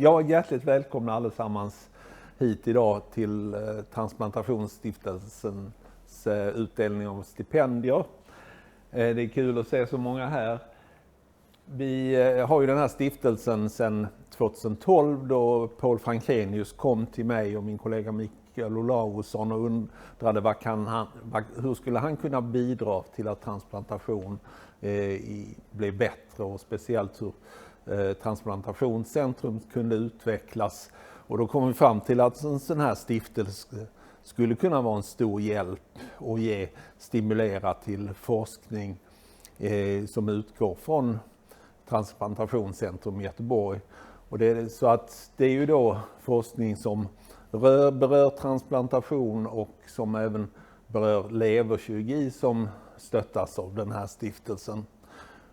Ja, hjärtligt välkomna allesammans hit idag till Transplantationssstiftelsens utdelning av stipendier. Det är kul att se så många här. Vi har ju den här stiftelsen sedan 2012 då Paul Frankrenius kom till mig och min kollega Mikael Olausson och undrade hur skulle han kunna bidra till att transplantation blev bättre och speciellt hur Transplantationscentrum kunde utvecklas. Och då kom vi fram till att en sån här stiftelse skulle kunna vara en stor hjälp och stimulera till forskning som utgår från Transplantationscentrum i Göteborg. Och det är ju då forskning som berör transplantation och som även berör leverkirurgi som stöttas av den här stiftelsen.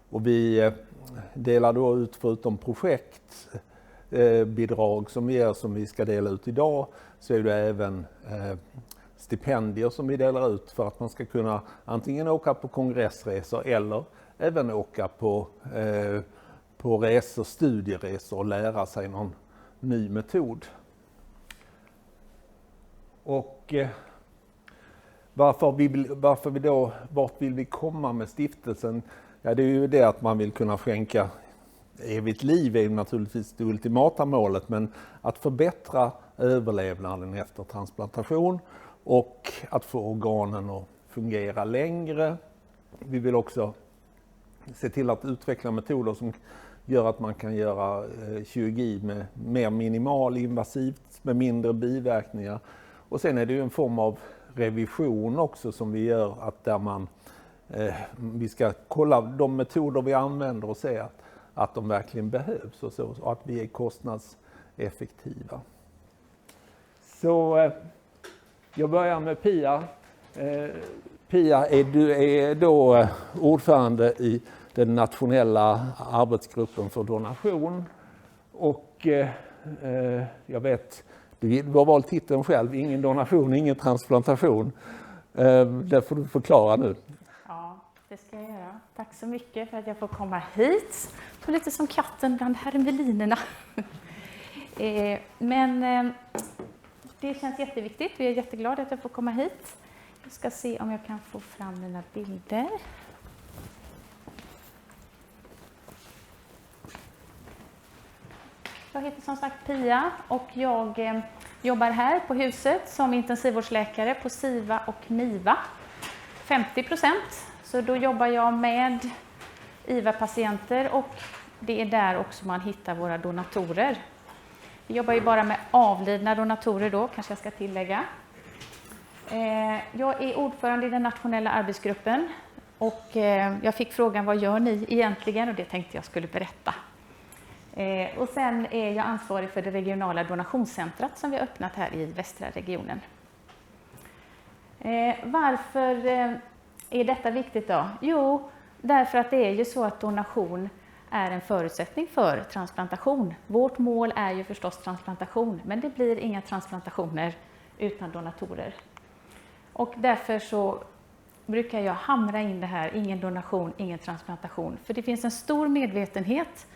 Och vi delar då ut, förutom projektbidrag som vi ger som vi ska dela ut idag, så är det även stipendier som vi delar ut för att man ska kunna antingen åka på kongressresor eller även åka på resor, studieresor och lära sig någon ny metod. Och vart vill vi komma med stiftelsen? Ja, det är ju det att man vill kunna skänka evigt liv är naturligtvis det ultimata målet, men att förbättra överlevnaden efter transplantation och att få organen att fungera längre. Vi vill också se till att utveckla metoder som gör att man kan göra kirurgi med mer minimalinvasivt, med mindre biverkningar. Och sen är det ju en form av revision också som vi gör, att där vi ska kolla de metoder vi använder och se att de verkligen behövs och att vi är kostnadseffektiva. Så jag börjar med Pia. Pia är då ordförande i den nationella arbetsgruppen för donation. Och jag vet, du har valt titeln själv, ingen donation, ingen transplantation. Det får du förklara nu. Ja, det ska jag göra. Tack så mycket för att jag får komma hit. Det är lite som katten bland hermelinerna. Men det känns jätteviktigt. Jag är jätteglad att jag får komma hit. Jag ska se om jag kan få fram mina bilder. Jag heter som sagt Pia och jag jobbar här på huset som intensivvårdsläkare på SIVA och MIVA. 50%. Så då jobbar jag med IVA-patienter och det är där också man hittar våra donatorer. Vi jobbar ju bara med avlidna donatorer då, kanske jag ska tillägga. Jag är ordförande i den nationella arbetsgruppen och jag fick frågan vad gör ni egentligen, och det tänkte jag skulle berätta. Och sen är jag ansvarig för det regionala donationscentrat som vi har öppnat här i västra regionen. Varför är detta viktigt då? Jo, därför att det är ju så att donation är en förutsättning för transplantation. Vårt mål är ju förstås transplantation, men det blir inga transplantationer utan donatorer. Och därför så brukar jag hamra in det här, ingen donation, ingen transplantation. För det finns en stor medvetenhet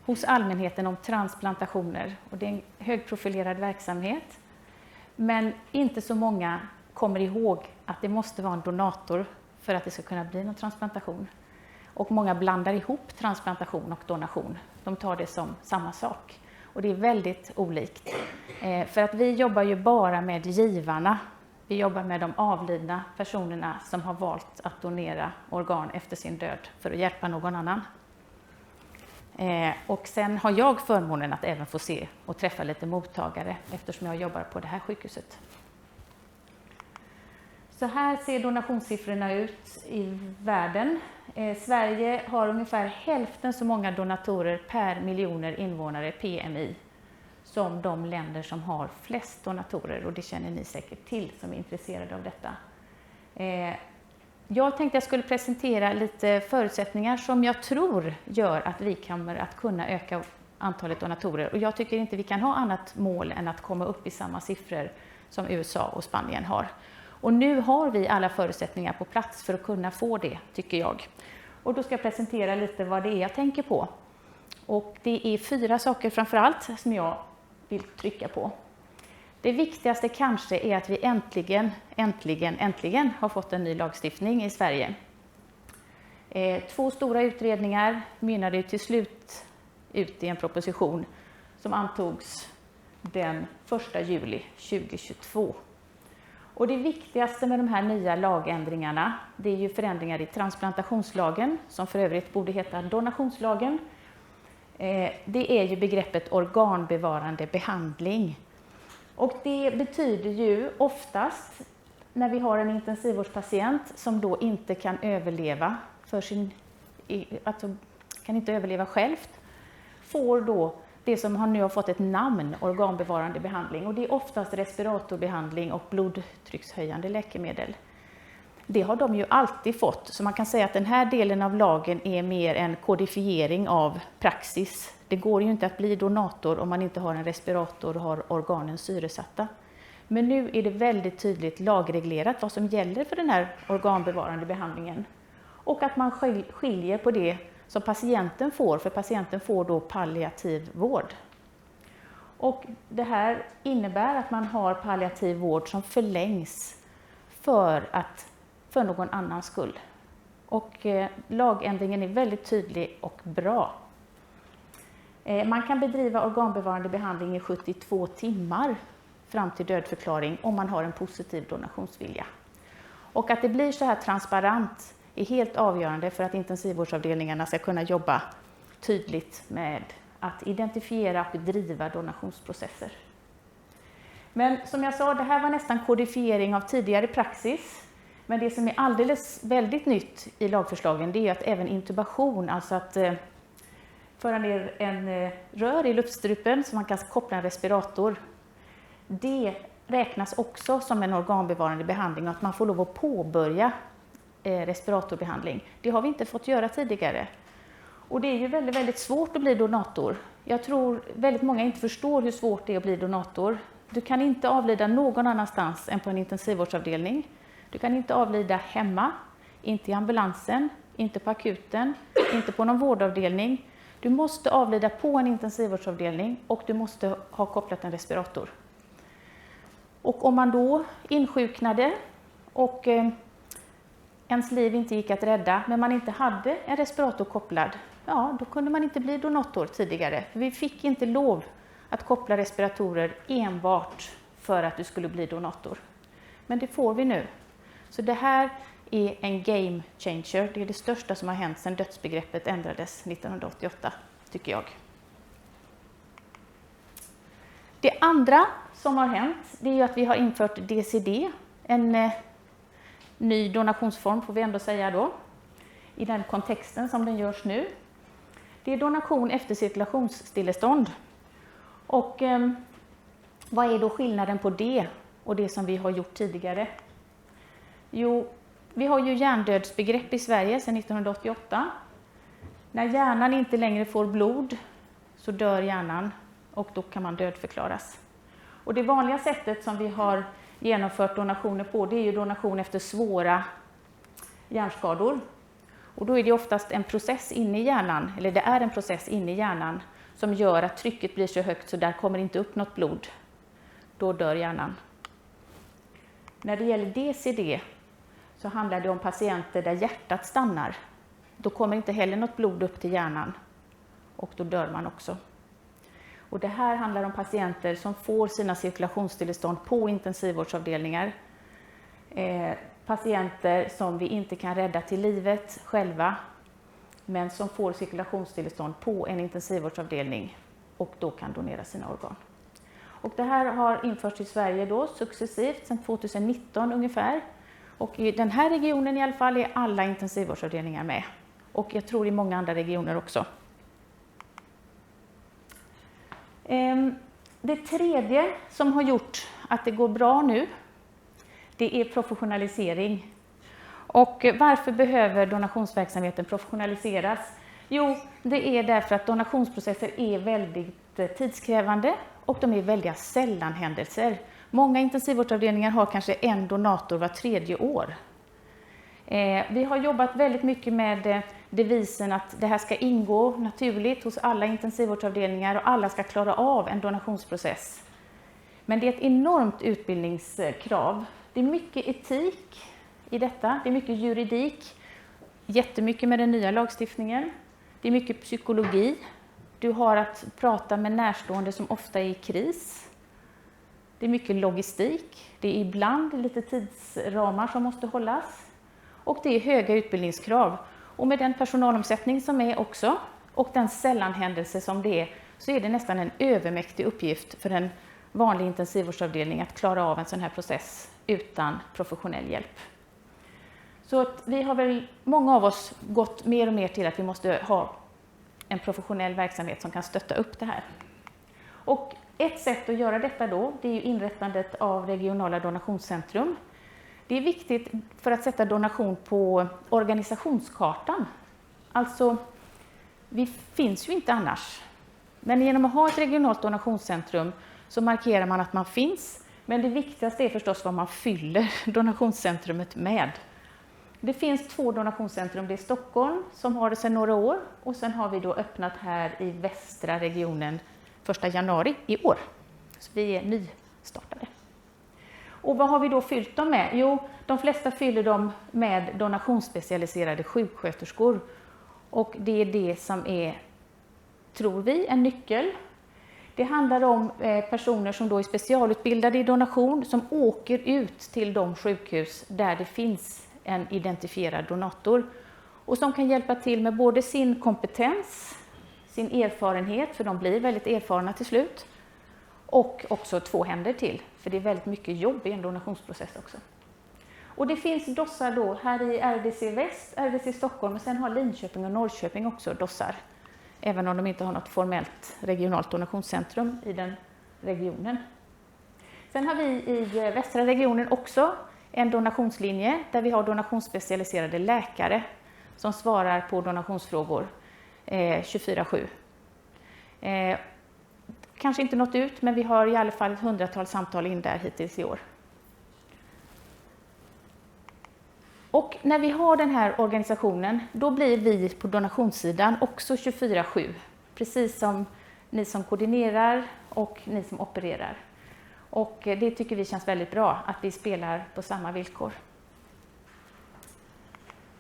hos allmänheten om transplantationer och det är en högprofilerad verksamhet. Men inte så många kommer ihåg att det måste vara en donator för att det ska kunna bli någon transplantation. Och många blandar ihop transplantation och donation. De tar det som samma sak. Och det är väldigt olikt. För att vi jobbar ju bara med givarna. Vi jobbar med de avlidna personerna som har valt att donera organ efter sin död för att hjälpa någon annan. Och sen har jag förmånen att även få se och träffa lite mottagare eftersom jag jobbar på det här sjukhuset. Så här ser donationssiffrorna ut i världen. Sverige har ungefär hälften så många donatorer per miljoner invånare, PMI, som de länder som har flest donatorer, och det känner ni säkert till som är intresserade av detta. Jag tänkte jag skulle presentera lite förutsättningar som jag tror gör att vi kommer att kunna öka antalet donatorer. Och jag tycker inte vi kan ha annat mål än att komma upp i samma siffror som USA och Spanien har. Och nu har vi alla förutsättningar på plats för att kunna få det, tycker jag. Och då ska jag presentera lite vad det är jag tänker på. Och det är 4 saker framför allt som jag vill trycka på. Det viktigaste kanske är att vi äntligen har fått en ny lagstiftning i Sverige. 2 stora utredningar mynnade till slut ut i en proposition som antogs den 1 juli 2022. Och det viktigaste med de här nya lagändringarna, det är ju förändringar i transplantationslagen, som för övrigt borde heta donationslagen. Det är ju begreppet organbevarande behandling. Och det betyder ju oftast, när vi har en intensivvårdspatient som då inte kan överleva kan inte överleva självt, får då det som nu har fått ett namn, organbevarande behandling. Och det är oftast respiratorbehandling och blodtryckshöjande läkemedel. Det har de ju alltid fått, så man kan säga att den här delen av lagen är mer en kodifiering av praxis. Det går ju inte att bli donator om man inte har en respirator och har organen syresatta. Men nu är det väldigt tydligt lagreglerat vad som gäller för den här organbevarande behandlingen. Och att man skiljer på det som patienten får, för patienten får då palliativ vård. Och det här innebär att man har palliativ vård som förlängs för någon annans skull. Och lagändringen är väldigt tydlig och bra. Man kan bedriva organbevarande behandling i 72 timmar fram till dödförklaring om man har en positiv donationsvilja. Och att det blir så här transparent är helt avgörande för att intensivvårdsavdelningarna ska kunna jobba tydligt med att identifiera och driva donationsprocesser. Men som jag sa, det här var nästan kodifiering av tidigare praxis. Men det som är alldeles väldigt nytt i lagförslagen, det är att även intubation, alltså att föra ner en rör i luftstrupen så man kan koppla en respirator, det räknas också som en organbevarande behandling och att man får lov att påbörja respiratorbehandling. Det har vi inte fått göra tidigare. Och det är ju väldigt, väldigt svårt att bli donator. Jag tror väldigt många inte förstår hur svårt det är att bli donator. Du kan inte avlida någon annanstans än på en intensivvårdsavdelning. Du kan inte avlida hemma, inte i ambulansen, inte på akuten, inte på någon vårdavdelning. Du måste avlida på en intensivvårdsavdelning och du måste ha kopplat en respirator. Och om man då insjuknade och ens liv inte gick att rädda, men man inte hade en respirator kopplad, ja, då kunde man inte bli donator tidigare. Vi fick inte lov att koppla respiratorer enbart för att du skulle bli donator. Men det får vi nu. Så det här är en game changer. Det är det största som har hänt sedan dödsbegreppet ändrades 1988, tycker jag. Det andra som har hänt, det är ju att vi har infört DCD, en ny donationsform får vi ändå säga då, i den kontexten som den görs nu. Det är donation efter cirkulationsstillestånd. Och vad är då skillnaden på det och det som vi har gjort tidigare? Jo, vi har ju hjärndödsbegrepp i Sverige sedan 1988. När hjärnan inte längre får blod så dör hjärnan och då kan man dödförklaras. Och det vanliga sättet som vi har genomfört donationer på, det är ju donation efter svåra hjärnskador. Och då är det oftast en process inne i hjärnan, eller det är en process inne i hjärnan som gör att trycket blir så högt så där kommer inte upp något blod. Då dör hjärnan. När det gäller DCD så handlar det om patienter där hjärtat stannar. Då kommer inte heller något blod upp till hjärnan och då dör man också. Och det här handlar om patienter som får sina cirkulationsstillestånd på intensivvårdsavdelningar. Patienter som vi inte kan rädda till livet själva, men som får cirkulationsstillestånd på en intensivvårdsavdelning och då kan donera sina organ. Och det här har införts i Sverige då successivt sedan 2019 ungefär. Och i den här regionen i alla fall är alla intensivvårdsavdelningar med. Och jag tror i många andra regioner också. Det tredje som har gjort att det går bra nu, det är professionalisering. Och varför behöver donationsverksamheten professionaliseras? Jo, det är därför att donationsprocesser är väldigt tidskrävande och de är väldigt sällan händelser. Många intensivvårdsavdelningar har kanske en donator var 3:e år. Vi har jobbat väldigt mycket med devisen att det här ska ingå naturligt hos alla intensivvårdsavdelningar och alla ska klara av en donationsprocess. Men det är ett enormt utbildningskrav. Det är mycket etik i detta, det är mycket juridik, jättemycket med den nya lagstiftningen. Det är mycket psykologi. Du har att prata med närstående som ofta är i kris. Det är mycket logistik. Det är ibland lite tidsramar som måste hållas. Och det är höga utbildningskrav. Och med den personalomsättning som är också och den sällanhändelse som det är, så är det nästan en övermäktig uppgift för en vanlig intensivvårdsavdelning att klara av en sån här process utan professionell hjälp. Så att vi har väl, många av oss, gått mer och mer till att vi måste ha en professionell verksamhet som kan stötta upp det här. Och ett sätt att göra detta då, det är ju inrättandet av regionala donationscentrum. Det är viktigt för att sätta donation på organisationskartan. Alltså, vi finns ju inte annars. Men genom att ha ett regionalt donationscentrum så markerar man att man finns. Men det viktigaste är förstås vad man fyller donationscentrumet med. Det finns 2 donationscentrum, det är Stockholm som har det sedan några år. Och sen har vi då öppnat här i västra regionen 1 januari i år. Så vi är nystartade. Och vad har vi då fyllt dem med? Jo, de flesta fyller dem med donationsspecialiserade sjuksköterskor. Och det är det som är, tror vi, en nyckel. Det handlar om personer som då är specialutbildade i donation som åker ut till de sjukhus där det finns en identifierad donator. Och som kan hjälpa till med både sin kompetens, sin erfarenhet, för de blir väldigt erfarna till slut. Och också 2 händer till, för det är väldigt mycket jobb i en donationsprocess också. Och det finns dossar då här i RDC Väst, RDC Stockholm, och sen har Linköping och Norrköping också dossar. Även om de inte har något formellt regionalt donationscentrum i den regionen. Sen har vi i västra regionen också en donationslinje där vi har donationsspecialiserade läkare som svarar på donationsfrågor 24/7. Kanske inte nått ut, men vi har i alla fall 100-tals samtal in där hittills i år. Och när vi har den här organisationen, då blir vi på donationssidan också 24/7. Precis som ni som koordinerar och ni som opererar. Och det tycker vi känns väldigt bra, att vi spelar på samma villkor.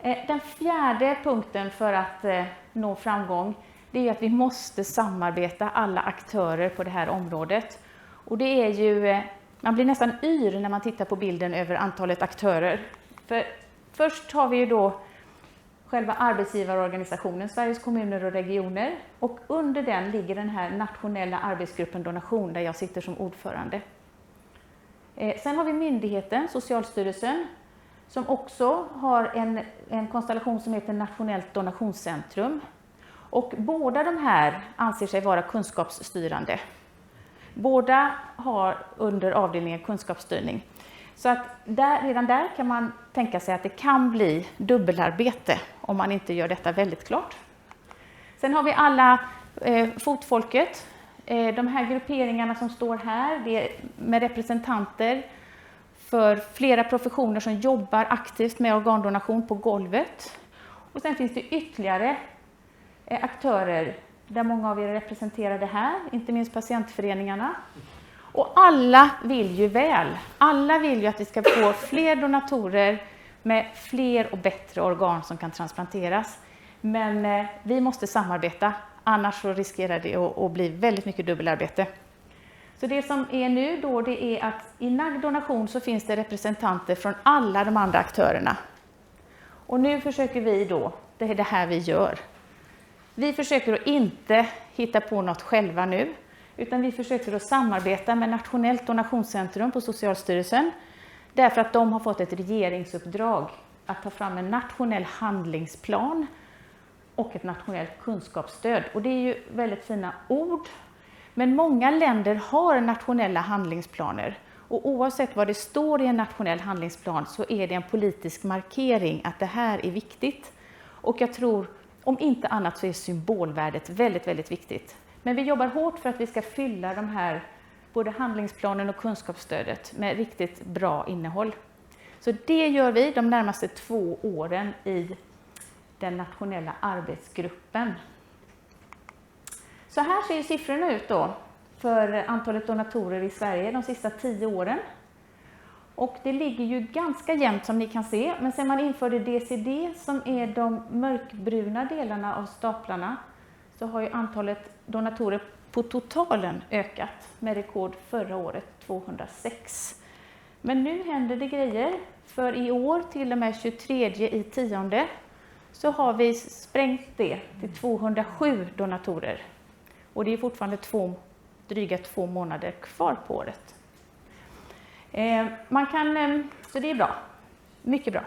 Den 4:e punkten för att nå framgång, det är att vi måste samarbeta alla aktörer på det här området. Och det är ju, man blir nästan yr när man tittar på bilden över antalet aktörer. För först har vi ju då själva arbetsgivarorganisationen, Sveriges kommuner och regioner. Och under den ligger den här nationella arbetsgruppen donation, där jag sitter som ordförande. Sen har vi myndigheten, Socialstyrelsen, som också har en konstellation som heter Nationellt donationscentrum. Och båda de här anser sig vara kunskapsstyrande. Båda har under avdelningen kunskapsstyrning. Så att redan där kan man tänka sig att det kan bli dubbelarbete om man inte gör detta väldigt klart. Sen har vi alla fotfolket. De här grupperingarna som står här, det är med representanter för flera professioner som jobbar aktivt med organdonation på golvet. Och sen finns det ytterligare aktörer där många av er är representerade här, inte minst patientföreningarna. Och alla vill ju väl. Alla vill ju att vi ska få fler donatorer med fler och bättre organ som kan transplanteras. Men vi måste samarbeta, annars så riskerar det att bli väldigt mycket dubbelarbete. Så det som är nu då, det är att i NAG donation så finns det representanter från alla de andra aktörerna. Och nu försöker vi då, det är det här vi gör. Vi försöker att inte hitta på något själva nu, utan vi försöker att samarbeta med Nationellt donationscentrum på Socialstyrelsen, därför att de har fått ett regeringsuppdrag att ta fram en nationell handlingsplan och ett nationellt kunskapsstöd. Och det är ju väldigt fina ord, men många länder har nationella handlingsplaner. Och oavsett vad det står i en nationell handlingsplan så är det en politisk markering att det här är viktigt. Och jag tror, om inte annat så är symbolvärdet väldigt, väldigt viktigt. Men vi jobbar hårt för att vi ska fylla de här, både handlingsplanen och kunskapsstödet, med riktigt bra innehåll. Så det gör vi de närmaste 2 åren i den nationella arbetsgruppen. Så här ser siffrorna ut då för antalet donatorer i Sverige de sista 10 åren. Och det ligger ju ganska jämnt som ni kan se, men sen man införde DCD som är de mörkbruna delarna av staplarna så har ju antalet donatorer på totalen ökat med rekord förra året 206. Men nu händer det grejer, för i år till och med 23/10 så har vi sprängt det till 207 donatorer. Och det är fortfarande dryga 2 månader kvar på året. Så det är bra, mycket bra.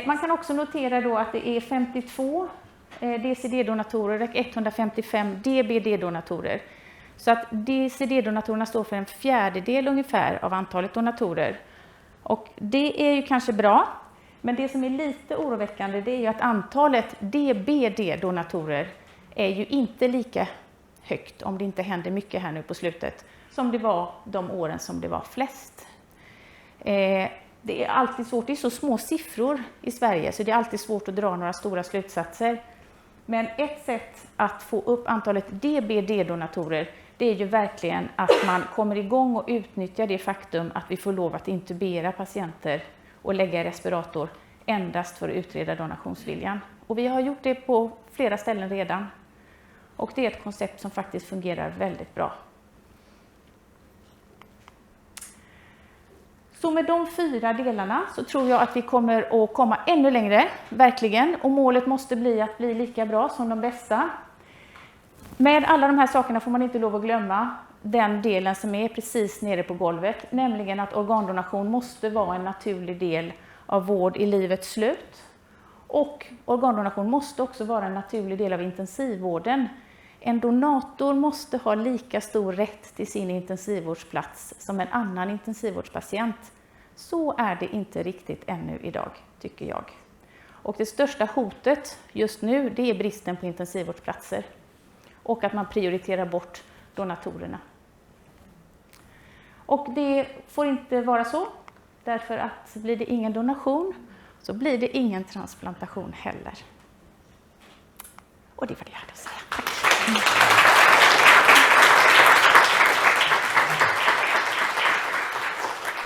Man kan också notera då att det är 52 DCD-donatorer och 155 DBD-donatorer. Så att DCD-donatorerna står för 1/4 ungefär av antalet donatorer. Och det är ju kanske bra, men det som är lite oroväckande det är ju att antalet DBD-donatorer är ju inte lika högt, om det inte händer mycket här nu på slutet, som det var de åren som det var flest. Det är alltid svårt, det är så små siffror i Sverige så det är alltid svårt att dra några stora slutsatser. Men ett sätt att få upp antalet DBD-donatorer det är ju verkligen att man kommer igång och utnyttjar det faktum att vi får lov att intubera patienter och lägga i respirator endast för att utreda donationsviljan. Och vi har gjort det på flera ställen redan. Och det är ett koncept som faktiskt fungerar väldigt bra. Så med de 4 delarna så tror jag att vi kommer att komma ännu längre, verkligen. Och målet måste bli att bli lika bra som de bästa. Med alla de här sakerna får man inte lov att glömma den delen som är precis nere på golvet. Nämligen att organdonation måste vara en naturlig del av vård i livets slut. Och organdonation måste också vara en naturlig del av intensivvården. En donator måste ha lika stor rätt till sin intensivvårdsplats som en annan intensivvårdspatient. Så är det inte riktigt ännu idag, tycker jag. Och det största hotet just nu det är bristen på intensivvårdsplatser. Och att man prioriterar bort donatorerna. Och det får inte vara så, därför att blir det ingen donation så blir det ingen transplantation heller. Och det var det jag hade att säga.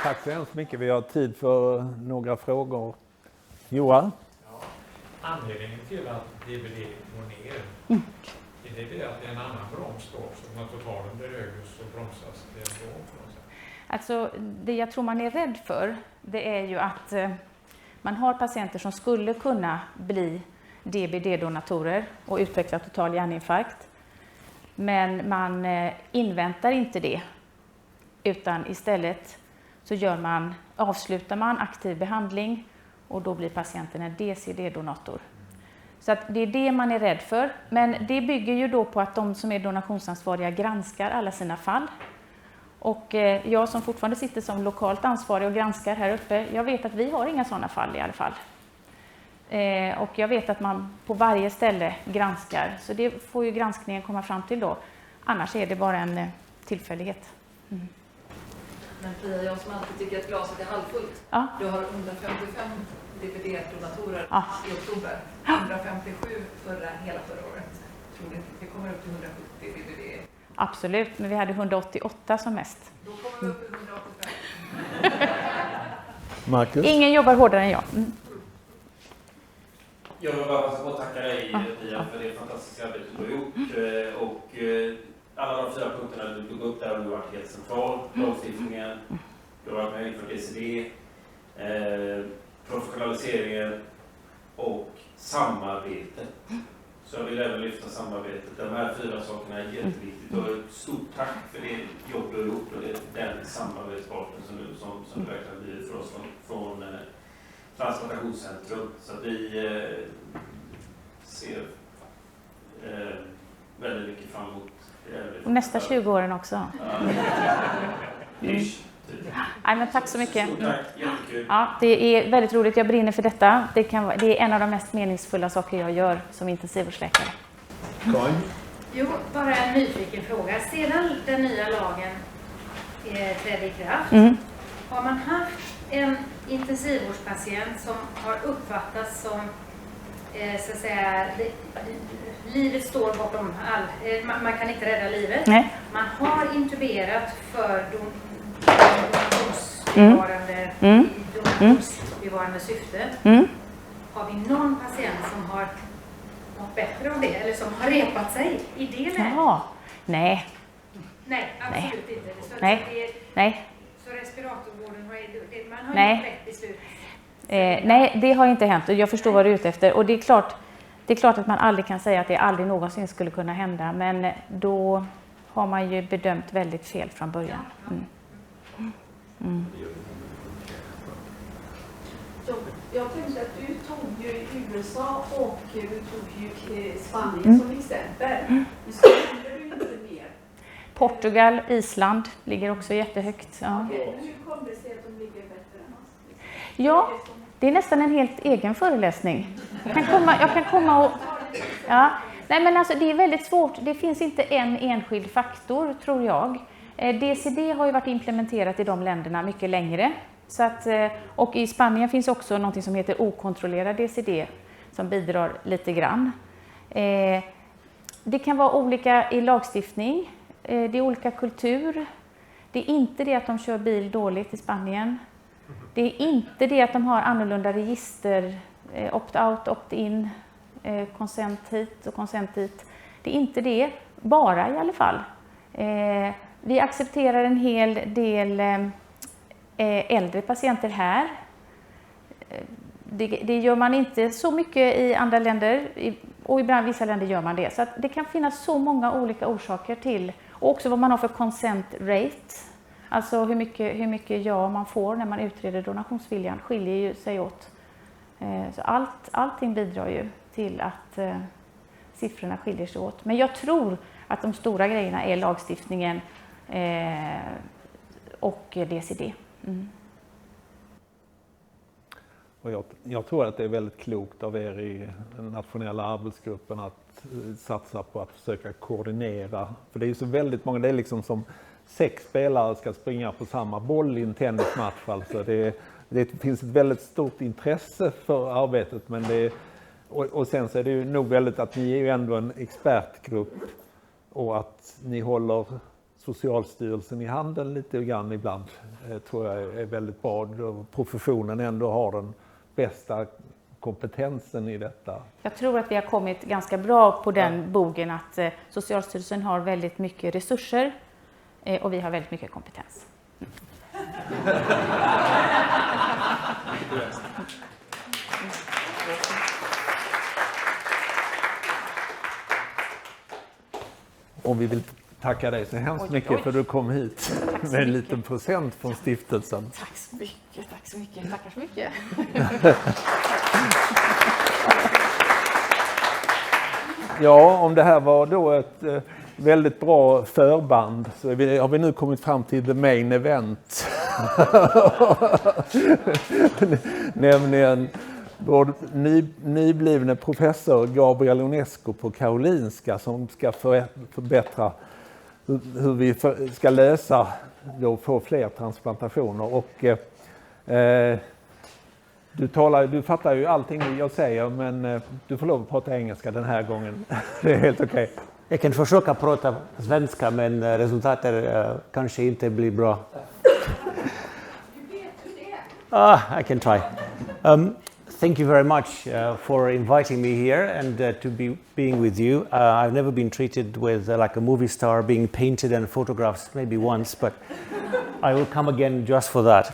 Tack så hemskt mycket. Vi har tid för några frågor. Johan? Ja, anledningen till att DBD går ner, är det att det är en annan broms då? Så när totalen blir högre så bromsas det ändå på något sätt? Alltså, det jag tror man är rädd för, det är ju att man har patienter som skulle kunna bli DBD-donatorer och utveckla total hjärninfarkt. Men man inväntar inte det, utan istället så avslutar man aktiv behandling och då blir patienten en DCD-donator. Så att det är det man är rädd för. Men det bygger ju då på att de som är donationsansvariga granskar alla sina fall. Och jag som fortfarande sitter som lokalt ansvarig och granskar här uppe, jag vet att vi har inga sådana fall i alla fall. Och jag vet att man på varje ställe granskar, så det får ju granskningen komma fram till då. Annars är det bara en tillfällighet. Mm. Men Pia, jag som alltid tycker att glaset är halvfullt. Ja. Du har 155 DBD-donatorer i oktober. 157 hela förra året. Tror du inte det kommer upp till 170 DBD? Absolut, men vi hade 188 som mest. Då kommer vi upp till 185. Marcus? Ingen jobbar hårdare än jag. Mm. Jag vill bara passa på att tacka dig Pia för det fantastiska arbetet du har gjort. Och alla de 4 punkterna du tog upp där har varit helt central. Lagstiftningen, du har varit med inför DCD, professionaliseringen och samarbetet. Så jag vill även lyfta samarbetet. De här 4 sakerna är jätteviktigt. Och ett stort tack för det jobb du har gjort och den samarbetspartner som du verkligen blir för oss från Transplantationsstiftelsen. Så att vi ser väldigt mycket fram emot det. Och nästa 20 åren också. Nej, men tack så mycket. Stort tack, jättekul. Ja, det är väldigt roligt, jag brinner för detta. Det är en av de mest meningsfulla saker jag gör som intensivvårdsläkare. Karin? Jo, bara en nyfiken fråga. Sedan den nya lagen trädde i kraft, har man haft en intensivvårdspatient som har uppfattats som så att säga, livet står bortom all, man kan inte rädda livet. Nej. Man har intuberat för donationsbevarande syfte. Har vi någon patient som har något bättre av det, eller som har repat sig i det läget? Jaha. Nej. Nej, absolut inte. Nej. Så respiratorvården man har Nej. inte rätt beslut. Nej, det har inte hänt och jag förstår vad du är ute efter. Och det är klart att man aldrig kan säga att det aldrig någonsin skulle kunna hända, men då har man ju bedömt väldigt fel från början. Jag tänkte att du tog ju USA och du tog ju Spanien som exempel. Men så händer du inte mer. Portugal, Island ligger också jättehögt. Ja. Okej, hur kommer det sig att de ligger bättre än oss? Ja, det är nästan en helt egen föreläsning. Jag kan komma och... Ja. Nej, men alltså, det är väldigt svårt. Det finns inte en enskild faktor, tror jag. DCD har ju varit implementerat i de länderna mycket längre. Så att, och i Spanien finns också något som heter okontrollerad DCD som bidrar lite grann. Det kan vara olika i lagstiftning. Det är olika kultur. Det är inte det att de kör bil dåligt i Spanien. Det är inte det att de har annorlunda register, opt-out, opt-in, consent hit och consent dit. Det är inte det, bara i alla fall. Vi accepterar en hel del äldre patienter här. Det gör man inte så mycket i andra länder och ibland vissa länder gör man det. Så att det kan finnas så många olika orsaker till, och också vad man har för consent rate. Alltså hur mycket ja man får när man utreder donationsviljan skiljer ju sig åt. Så allting bidrar ju till att siffrorna skiljer sig åt. Men jag tror att de stora grejerna är lagstiftningen och DCD. Och jag tror att det är väldigt klokt av er i den nationella arbetsgruppen att satsa på att försöka koordinera. För det är ju så väldigt många, det är liksom som 6 spelare ska springa på samma boll i en tennismatch. Alltså det finns ett väldigt stort intresse för arbetet, men och sen så är det ju nog väldigt att ni är ju ändå en expertgrupp och att ni håller Socialstyrelsen i handen lite grann ibland, tror jag är väldigt bra. Professionen ändå har den bästa kompetensen i detta. Jag tror att vi har kommit ganska bra på den bogen att Socialstyrelsen har väldigt mycket resurser och vi har väldigt mycket kompetens. Och vi vill tacka dig så hemskt mycket för att du kom hit med en liten present från stiftelsen. Tack så mycket, tackar så mycket. Ja, om det här var då ett väldigt bra förband så har vi nu kommit fram till the main event. Nämligen vår nyblivne professor Gabriel Onesco på Karolinska som ska förbättra hur vi ska lösa då få fler transplantationer. Och du fattar ju allting jag säger, men du får lov att prata engelska den här gången. Det är helt okej. Jag kan försöka prata svenska, men resultatet kanske inte blir bra. I can try. Thank you very much for inviting me here and to being with you. I've never been treated with like a movie star being painted and photographs, maybe once, but I will come again just for that.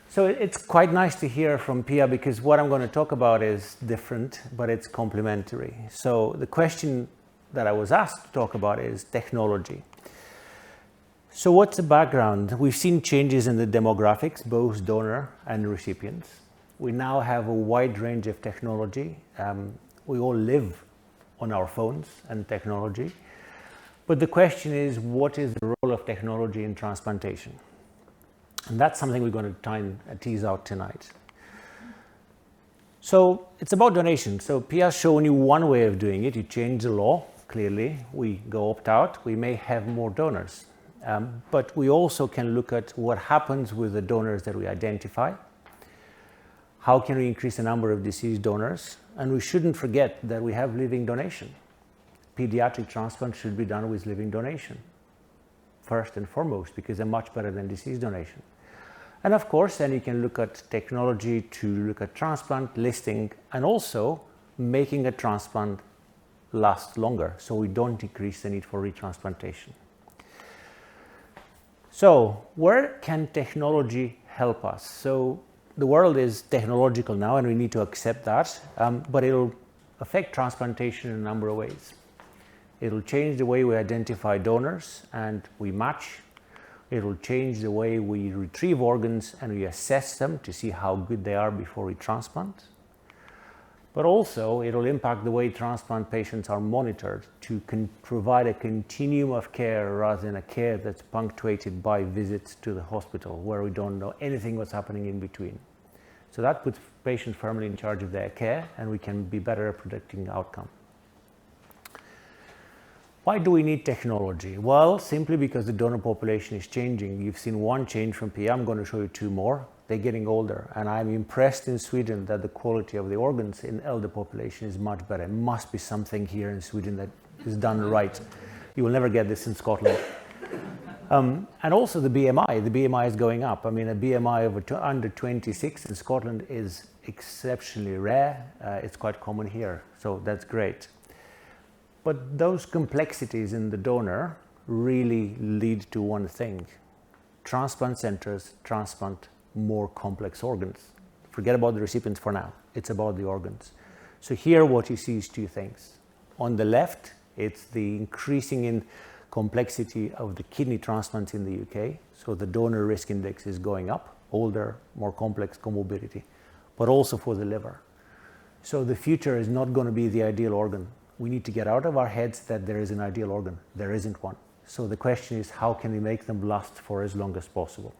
So it's quite nice to hear from Pia because what I'm going to talk about is different, but it's complementary. So the question that I was asked to talk about is technology. So what's the background? We've seen changes in the demographics, both donor and recipients. We now have a wide range of technology. We all live on our phones and technology. But the question is, what is the role of technology in transplantation? And that's something we're going to try and tease out tonight. So it's about donation. So Pia's shown you one way of doing it. You change the law, clearly. We go opt-out. We may have more donors. But we also can look at what happens with the donors that we identify. How can we increase the number of deceased donors? And we shouldn't forget that we have living donation. Pediatric transplant should be done with living donation, first and foremost, because they're much better than deceased donation. And of course, then you can look at technology to look at transplant listing and also making a transplant last longer, so we don't increase the need for retransplantation. So where can technology help us? So the world is technological now, and we need to accept that, but it'll affect transplantation in a number of ways. It'll change the way we identify donors and we match. It'll change the way we retrieve organs and we assess them to see how good they are before we transplant. But also, it'll impact the way transplant patients are monitored to provide a continuum of care rather than a care that's punctuated by visits to the hospital where we don't know anything what's happening in between. So that puts patients firmly in charge of their care, and we can be better at predicting outcome. Why do we need technology? Well, simply because the donor population is changing. You've seen one change from PA. I'm going to show you two more. They're getting older, and I'm impressed in Sweden that the quality of the organs in elder population is much better. It must be something here in Sweden that is done right. You will never get this in Scotland. And also the BMI is going up. I mean, a BMI of under 26 in Scotland is exceptionally rare. It's quite common here, so that's great. But those complexities in the donor really lead to one thing. Transplant centers transplant more complex organs. Forget about the recipients for now. It's about the organs. So here what you see is two things. On the left, it's the increasing in complexity of the kidney transplants in the UK. So the donor risk index is going up, older, more complex comorbidity, but also for the liver. So the future is not going to be the ideal organ. We need to get out of our heads that there is an ideal organ. There isn't one. So the question is, how can we make them last for as long as possible?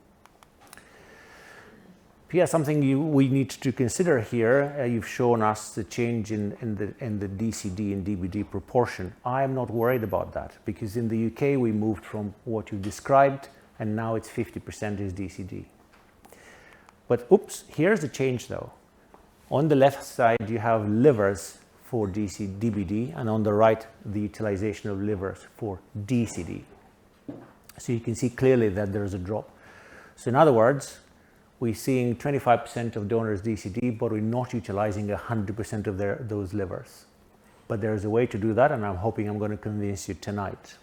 Pia, something we need to consider here, you've shown us the change in the DCD and DBD proportion. I'm not worried about that, because in the UK we moved from what you described, and now it's 50% is DCD. But oops, here's the change though. On the left side you have livers for DBD, and on the right the utilization of livers for DCD. So you can see clearly that there's a drop. So in other words, we're seeing 25% of donors DCD, but we're not utilizing 100% of those livers. But there's a way to do that, and I'm hoping I'm going to convince you tonight.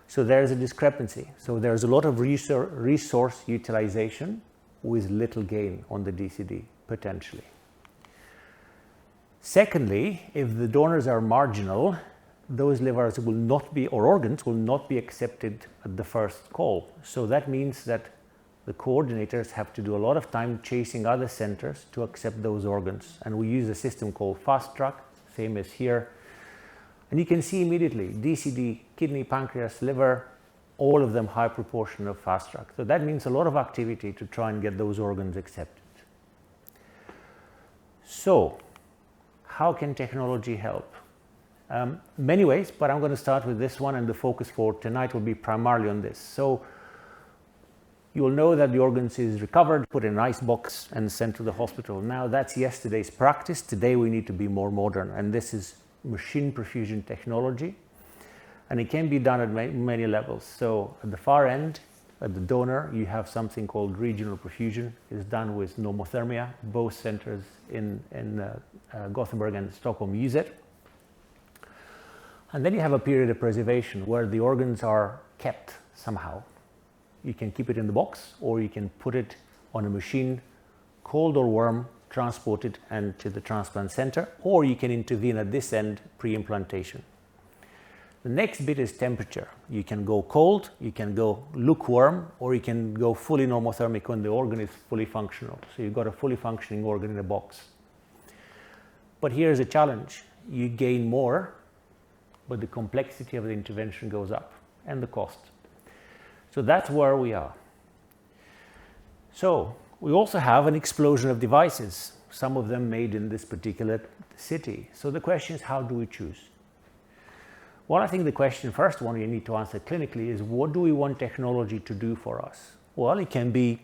So there's a discrepancy. So there's a lot of resource utilization with little gain on the DCD, potentially. Secondly, if the donors are marginal, those livers will not be, or organs will not be accepted at the first call. So that means that the coordinators have to do a lot of time chasing other centers to accept those organs. And we use a system called Fast Track, same as here. And you can see immediately, DCD, kidney, pancreas, liver, all of them high proportion of Fast Track. So that means a lot of activity to try and get those organs accepted. So, how can technology help? Many ways, but I'm going to start with this one, and the focus for tonight will be primarily on this. So, you will know that the organs is recovered, put in an ice box and sent to the hospital. Now that's yesterday's practice. Today we need to be more modern, and this is machine perfusion technology, and it can be done at many levels. So at the far end, at the donor, you have something called regional perfusion. It's done with normothermia. Both centers in Gothenburg and Stockholm use it. And then you have a period of preservation where the organs are kept somehow. You can keep it in the box, or you can put it on a machine, cold or warm, transport it and to the transplant center, or you can intervene at this end pre-implantation. The next bit is temperature. You can go cold, you can go lukewarm, or you can go fully normothermic when the organ is fully functional. So you've got a fully functioning organ in a box. But here's a challenge. You gain more, but the complexity of the intervention goes up, and the cost. So that's where we are. So we also have an explosion of devices, some of them made in this particular city. So the question is, how do we choose? Well, I think the question, first one you need to answer clinically is, what do we want technology to do for us? Well, it can be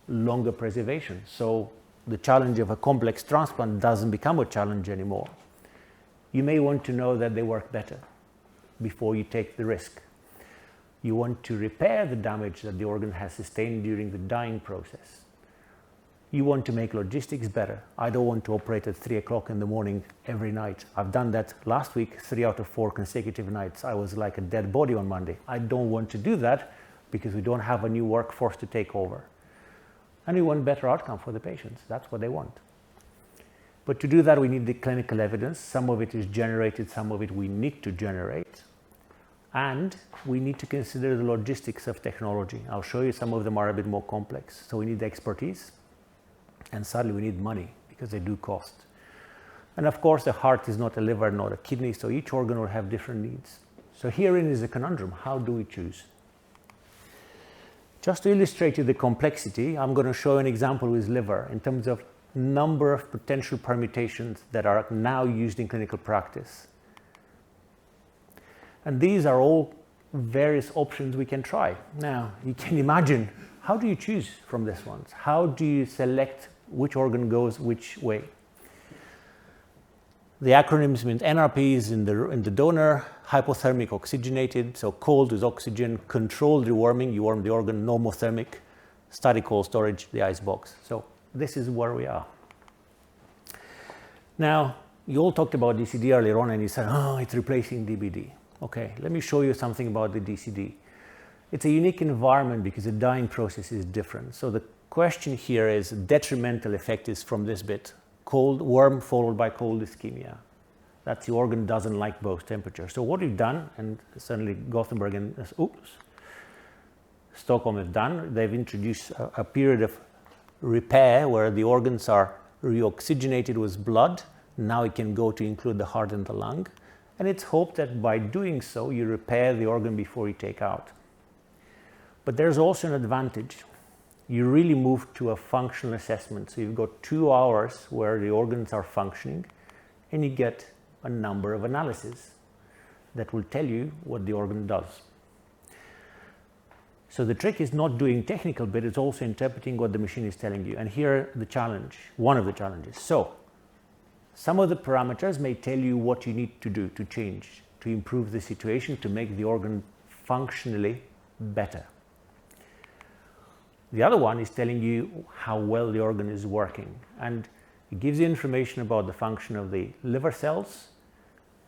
longer preservation. So the challenge of a complex transplant doesn't become a challenge anymore. You may want to know that they work better before you take the risk. You want to repair the damage that the organ has sustained during the dying process. You want to make logistics better. I don't want to operate at 3 o'clock in the morning every night. I've done that last week, 3 out of 4 consecutive nights. I was like a dead body on Monday. I don't want to do that because we don't have a new workforce to take over. And we want better outcome for the patients. That's what they want. But to do that, we need the clinical evidence. Some of it is generated, some of it we need to generate. And we need to consider the logistics of technology. I'll show you some of them are a bit more complex. So we need expertise. And sadly, we need money because they do cost. And of course, the heart is not a liver, not a kidney, so each organ will have different needs. So herein is a conundrum. How do we choose? Just to illustrate you the complexity, I'm going to show an example with liver in terms of number of potential permutations that are now used in clinical practice. And these are all various options we can try. Now, you can imagine, how do you choose from these ones? How do you select which organ goes which way? The acronyms mean NRP is in the donor, hypothermic oxygenated, so cold is oxygen, controlled rewarming, you warm the organ, normothermic, static cold storage, the ice box. So this is where we are. Now, you all talked about DCD earlier on and you said, oh, it's replacing DBD. Okay, let me show you something about the DCD. It's a unique environment because the dying process is different. So the question here is detrimental effect is from this bit, cold, warm followed by cold ischemia. That's the organ doesn't like both temperatures. So what we've done, and certainly Gothenburg and Stockholm have done, they've introduced a period of repair where the organs are reoxygenated with blood. Now it can go to include the heart and the lung. And it's hoped that by doing so, you repair the organ before you take out. But there's also an advantage. You really move to a functional assessment. So you've got 2 hours where the organs are functioning and you get a number of analyses that will tell you what the organ does. So the trick is not doing technical bit, it's also interpreting what the machine is telling you. And here the challenge, one of the challenges. So some of the parameters may tell you what you need to do to change, to improve the situation, to make the organ functionally better. The other one is telling you how well the organ is working, and it gives you information about the function of the liver cells,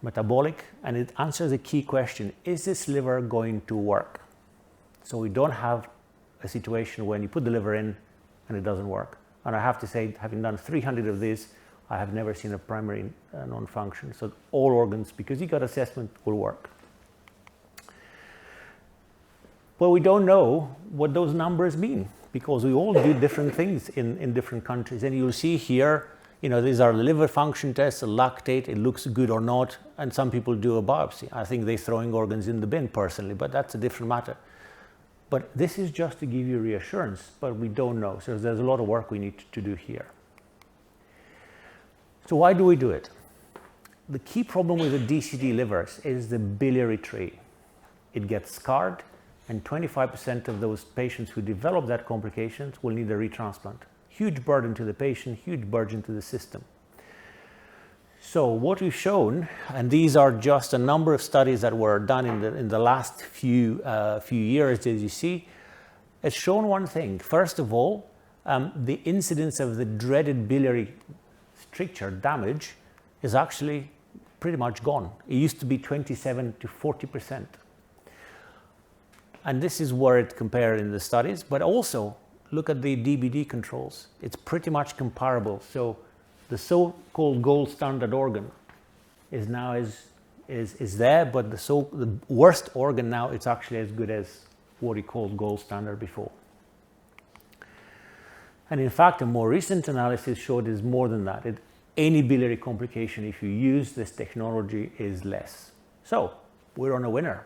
metabolic, and it answers a key question, is this liver going to work? So we don't have a situation when you put the liver in and it doesn't work. And I have to say, having done 300 of these, I have never seen a primary non-function. So all organs, because you got assessment, will work. But we don't know what those numbers mean because we all do different things in different countries. And you'll see here, you know, these are liver function tests, a lactate, it looks good or not, and some people do a biopsy. I think they're throwing organs in the bin personally, but that's a different matter. But this is just to give you reassurance, but we don't know. So there's a lot of work we need to do here. So why do we do it? The key problem with the DCD livers is the biliary tree. It gets scarred, and 25% of those patients who develop that complications will need a retransplant. Huge burden to the patient, huge burden to the system. So what we've shown, and these are just a number of studies that were done in the last few years, as you see, has shown one thing. First of all, the incidence of the dreaded biliary stricture damage is actually pretty much gone. It used to be 27 to 40%. And this is where it compared in the studies, but also look at the DBD controls. It's pretty much comparable. So the so-called gold standard organ is now is there, but the worst organ now, it's actually as good as what we called gold standard before. And in fact, a more recent analysis showed is more than that. Any biliary complication, if you use this technology, is less. So we're on a winner.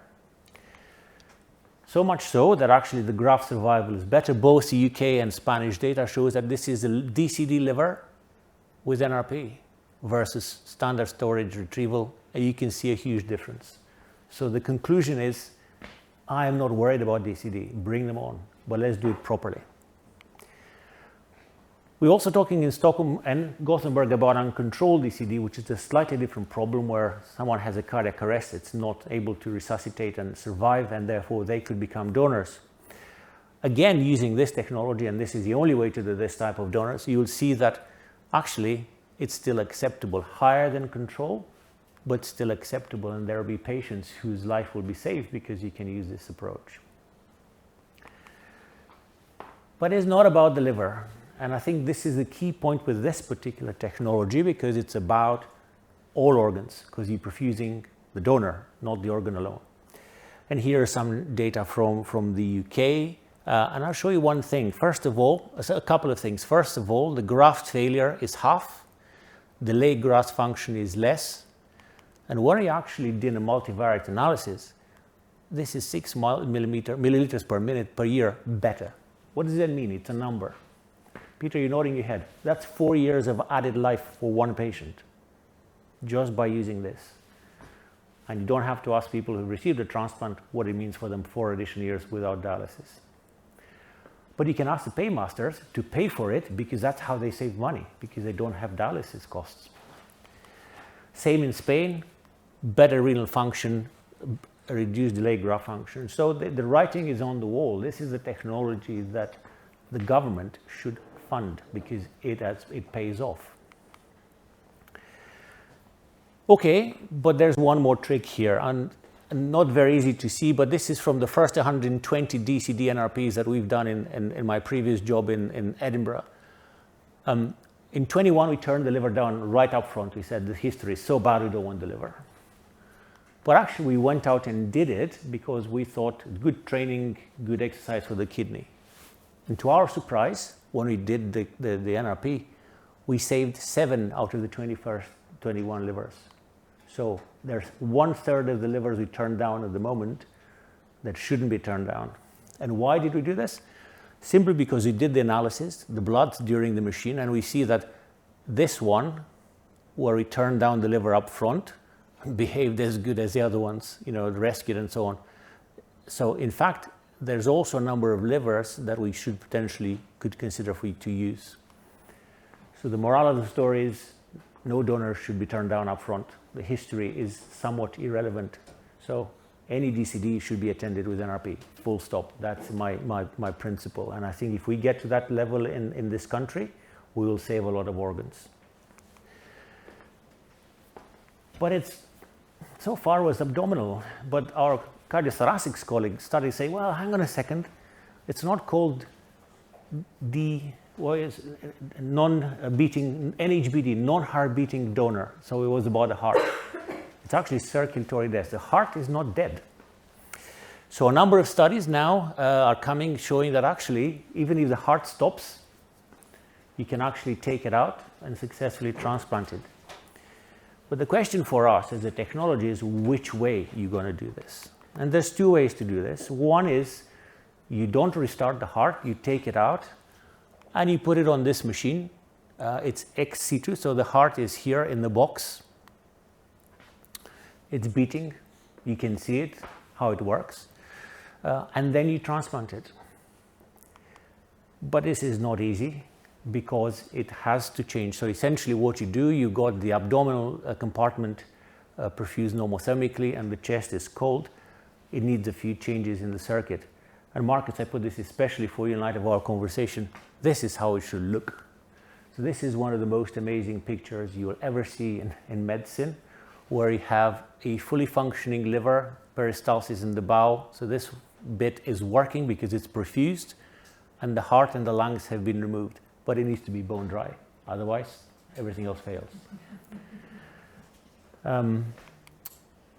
So much so that actually the graft survival is better. Both the UK and Spanish data shows that this is a DCD liver with NRP versus standard storage retrieval, and you can see a huge difference. So the conclusion is, I am not worried about DCD, bring them on, but let's do it properly. We're also talking in Stockholm and Gothenburg about uncontrolled DCD, which is a slightly different problem where someone has a cardiac arrest, it's not able to resuscitate and survive, and therefore they could become donors. Again, using this technology, and this is the only way to do this type of donors, you'll see that actually it's still acceptable, higher than control, but still acceptable, and there will be patients whose life will be saved because you can use this approach. But it's not about the liver. And I think this is the key point with this particular technology, because it's about all organs, because you're perfusing the donor, not the organ alone. And here are some data from the UK. And I'll show you one thing. First of all, a couple of things. First of all, the graft failure is half. The leg graft function is less. And when I actually did a multivariate analysis, this is 6 milliliters per minute per year better. What does that mean? It's a number. Peter, you're nodding your head. That's 4 years of added life for one patient, just by using this. And you don't have to ask people who received a transplant what it means for them 4 additional years without dialysis. But you can ask the paymasters to pay for it, because that's how they save money, because they don't have dialysis costs. Same in Spain, better renal function, reduced delayed graft function. So the writing is on the wall. This is a technology that the government should fund, because it pays off. Okay, but there's one more trick here, and not very easy to see, but this is from the first 120 DCD NRPs that we've done in my previous job in Edinburgh. In 21, we turned the liver down right up front. We said the history is so bad we don't want the liver. But actually we went out and did it because we thought good training, good exercise for the kidney. And to our surprise, when we did the NRP, we saved 7 out of the 21 livers. So there's 1/3 of the livers we turned down at the moment that shouldn't be turned down. And why did we do this? Simply because we did the analysis, the blood during the machine, and we see that this one, where we turned down the liver up front, behaved as good as the other ones, rescued and so on. So in fact, there's also a number of livers that we should potentially could consider to use. So the moral of the story is no donor should be turned down up front. The history is somewhat irrelevant. So any DCD should be attended with NRP, full stop. That's my principle. And I think if we get to that level in this country, we will save a lot of organs. But so far was abdominal, but our cardiothoracic colleagues started to say, well, hang on a second, it's not called non-beating, NHBD, non-heart beating donor. So it was about the heart. It's actually circulatory death. The heart is not dead. So a number of studies now are coming showing that actually, even if the heart stops, you can actually take it out and successfully transplant it. But the question for us as a technology is which way you're going to do this. And there's 2 ways to do this. One is you don't restart the heart, you take it out and you put it on this machine. It's ex situ, so the heart is here in the box. It's beating, you can see it, how it works. And then you transplant it. But this is not easy, because it has to change. So essentially what you do, you got the abdominal compartment perfused normothermically, and the chest is cold. It needs a few changes in the circuit. And Marcus, I put this especially for you in light of our conversation. This is how it should look. So this is one of the most amazing pictures you will ever see in medicine, where you have a fully functioning liver, peristalsis in the bowel. So this bit is working because it's perfused, and the heart and the lungs have been removed. But it needs to be bone dry. Otherwise, everything else fails.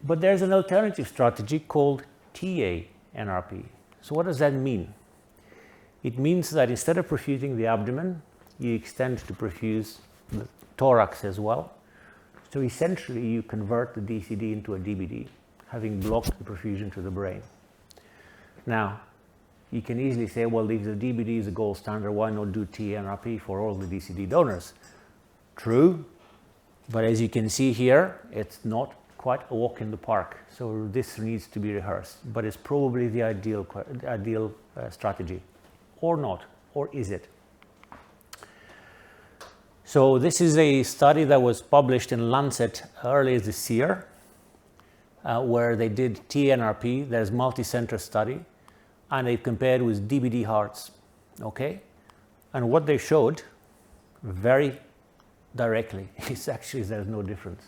But there's an alternative strategy called TA NRP. So what does that mean? It means that instead of perfusing the abdomen, you extend to perfuse the thorax as well. So essentially, you convert the DCD into a DBD, having blocked the perfusion to the brain. Now, you can easily say, well, if the DBD is the gold standard, why not do TNRP for all the DCD donors? True, but as you can see here, it's not quite a walk in the park. So this needs to be rehearsed, but it's probably the ideal strategy, or not, or is it? So this is a study that was published in Lancet earlier this year, where they did TNRP, there's multi-center study, and they compared with DBD hearts, okay? And what they showed very directly is actually there's no difference.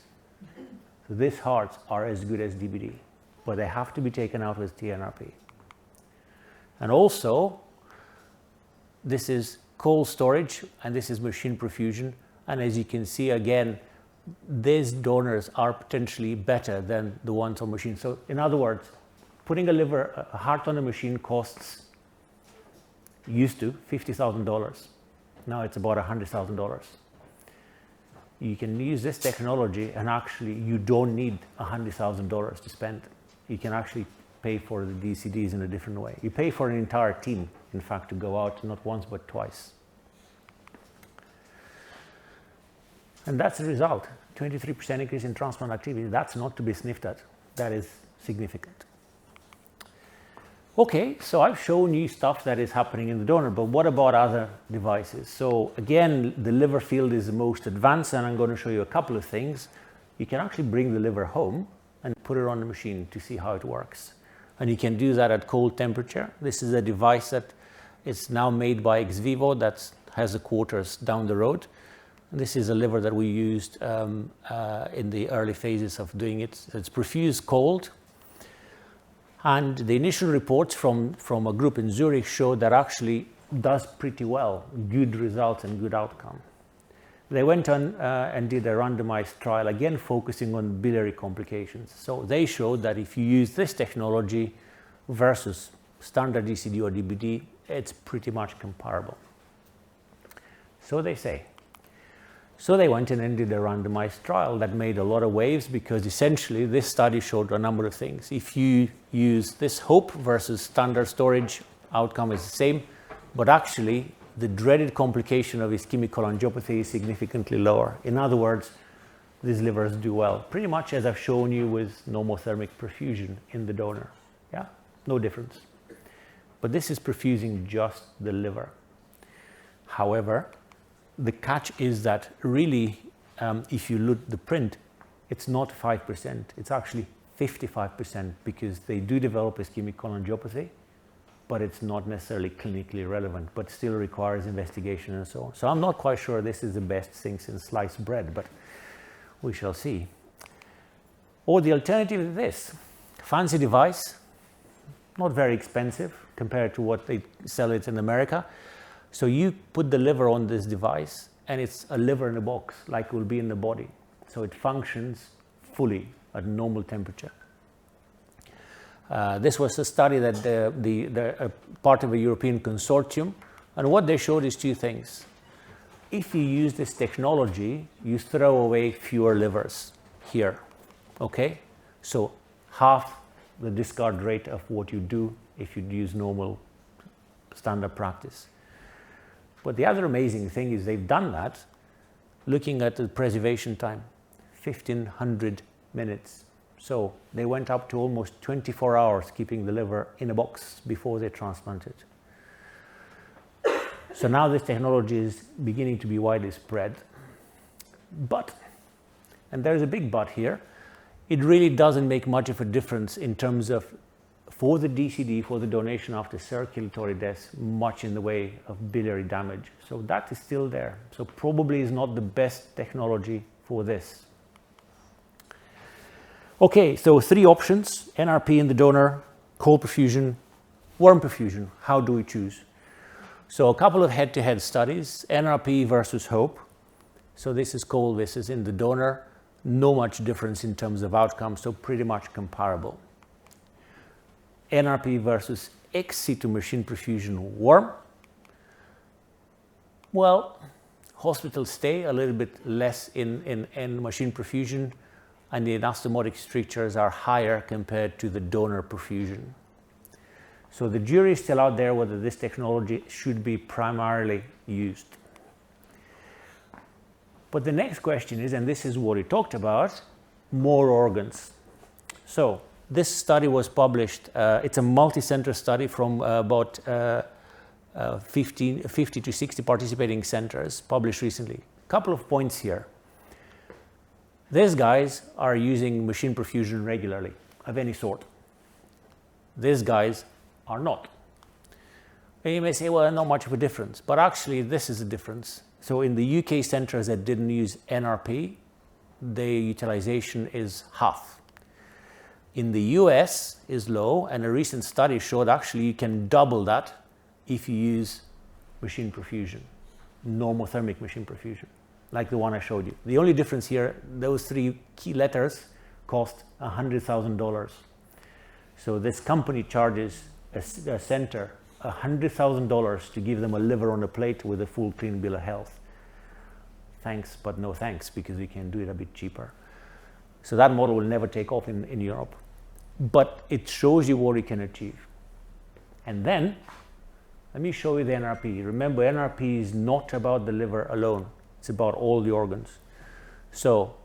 So these hearts are as good as DBD, but they have to be taken out with TNRP. And also, this is cold storage, and this is machine perfusion. And as you can see, again, these donors are potentially better than the ones on machine. So in other words, putting a heart on a machine used to $50,000. Now it's about $100,000. You can use this technology, and actually you don't need $100,000 to spend. You can actually pay for the DCDs in a different way. You pay for an entire team, in fact, to go out not once but twice. And that's the result. 23% increase in transplant activity. That's not to be sniffed at. That is significant. Okay, so I've shown you stuff that is happening in the donor, but what about other devices? So again, the liver field is the most advanced, and I'm going to show you a couple of things. You can actually bring the liver home and put it on the machine to see how it works. And you can do that at cold temperature. This is a device that is now made by Ex Vivo that has the quarters down the road. And this is a liver that we used in the early phases of doing it. It's perfused cold. And the initial reports from a group in Zurich showed that actually does pretty well, good results and good outcome. They went on and did a randomized trial, again focusing on biliary complications. So they showed that if you use this technology versus standard DCD or DBD, it's pretty much comparable. So they say. So they went in and did a randomized trial that made a lot of waves, because essentially this study showed a number of things. If you use this HOPE versus standard storage, outcome is the same, but actually the dreaded complication of ischemic cholangiopathy is significantly lower. In other words, these livers do well, pretty much as I've shown you with normothermic perfusion in the donor. Yeah, no difference. But this is perfusing just the liver. However, the catch is that really, if you look at the print, it's not 5%, it's actually 55%, because they do develop ischemic cholangiopathy, but it's not necessarily clinically relevant, but still requires investigation and so on. So I'm not quite sure this is the best thing since sliced bread, but we shall see. Or the alternative is this, fancy device, not very expensive compared to what they sell it in America. So you put the liver on this device, and it's a liver in a box, like it will be in the body. So it functions fully at normal temperature. This was a study that the part of a European consortium, and what they showed is two things. If you use this technology, you throw away fewer livers here, okay? So half the discard rate of what you do if you use normal standard practice. But the other amazing thing is they've done that looking at the preservation time, 1,500 minutes. So they went up to almost 24 hours keeping the liver in a box before they transplanted. So now this technology is beginning to be widely spread. But, and there's a big but here, it really doesn't make much of a difference in terms of, for the DCD, for the donation after circulatory death, much in the way of biliary damage. So that is still there. So probably is not the best technology for this. Okay, so 3 options, NRP in the donor, cold perfusion, warm perfusion. How do we choose? So a couple of head-to-head studies, NRP versus HOPE. So this is cold, this is in the donor. No much difference in terms of outcome, so pretty much comparable. NRP versus ex situ machine perfusion warm. Well, hospitals stay a little bit less in machine perfusion, and the anastomotic strictures are higher compared to the donor perfusion. So the jury is still out there whether this technology should be primarily used. But the next question is, and this is what we talked about, more organs. So this study was published, it's a multi-center study from about 50 to 60 participating centers, published recently. A couple of points here. These guys are using machine perfusion regularly, of any sort. These guys are not. And you may say, well, not much of a difference, but actually this is a difference. So in the UK centers that didn't use NRP, their utilization is half. In the US is low, and a recent study showed actually you can double that if you use machine perfusion, normothermic machine perfusion, like the one I showed you. The only difference here, those three key letters cost $100,000. So this company charges a center $100,000 to give them a liver on a plate with a full clean bill of health. Thanks, but no thanks, because we can do it a bit cheaper. So that model will never take off in Europe. But it shows you what you can achieve. And then, let me show you the NRP. Remember, NRP is not about the liver alone. It's about all the organs. So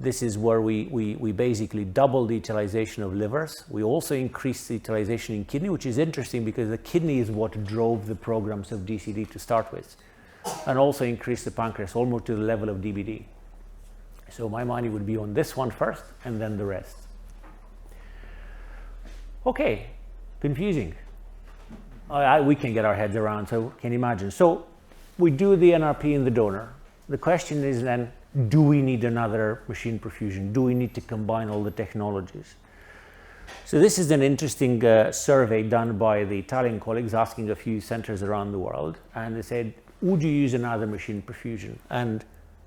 this is where we basically double the utilization of livers. We also increase the utilization in kidney, which is interesting because the kidney is what drove the programs of DCD to start with. And also increase the pancreas almost to the level of DBD. So my money would be on this one first and then the rest. Okay, confusing. We can get our heads around, so can you imagine? So we do the NRP in the donor. The question is then, do we need another machine perfusion? Do we need to combine all the technologies? So this is an interesting survey done by the Italian colleagues asking a few centers around the world. And they said, would you use another machine perfusion? And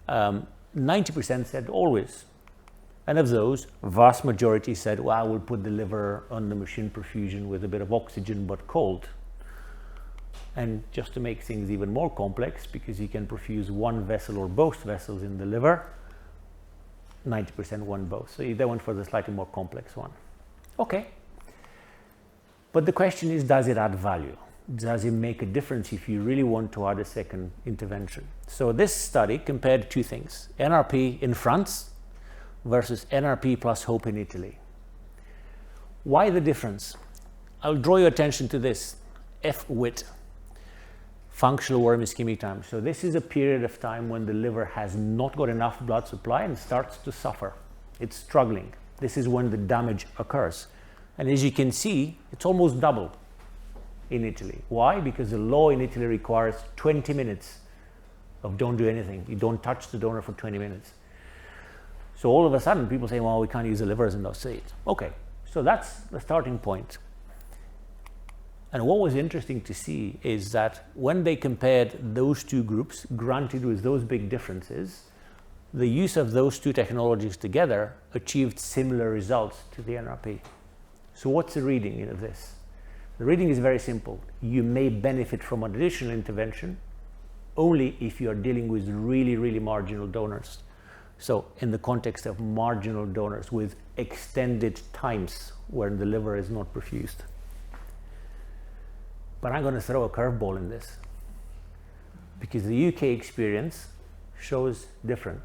90% said always. And of those, vast majority said, well, we'll put the liver on the machine perfusion with a bit of oxygen but cold. And just to make things even more complex, because you can perfuse one vessel or both vessels in the liver, 90% want both. So they went for the slightly more complex one. Okay. But the question is, does it add value? Does it make a difference if you really want to add a second intervention? So this study compared two things, NRP in France versus NRP plus HOPE in Italy. Why the difference? I'll draw your attention to this, FWIT, functional worm ischemic time. So this is a period of time when the liver has not got enough blood supply and starts to suffer. It's struggling. This is when the damage occurs. And as you can see, it's almost double in Italy. Why? Because the law in Italy requires 20 minutes of don't do anything. You don't touch the donor for 20 minutes. So all of a sudden people say, well, we can't use the livers in those states. Okay, so that's the starting point. And what was interesting to see is that when they compared those two groups, granted with those big differences, the use of those two technologies together achieved similar results to the NRP. So what's the reading of this? The reading is very simple. You may benefit from an additional intervention only if you are dealing with really, really marginal donors. So in the context of marginal donors with extended times when the liver is not perfused. But I'm going to throw a curveball in this because the UK experience shows different.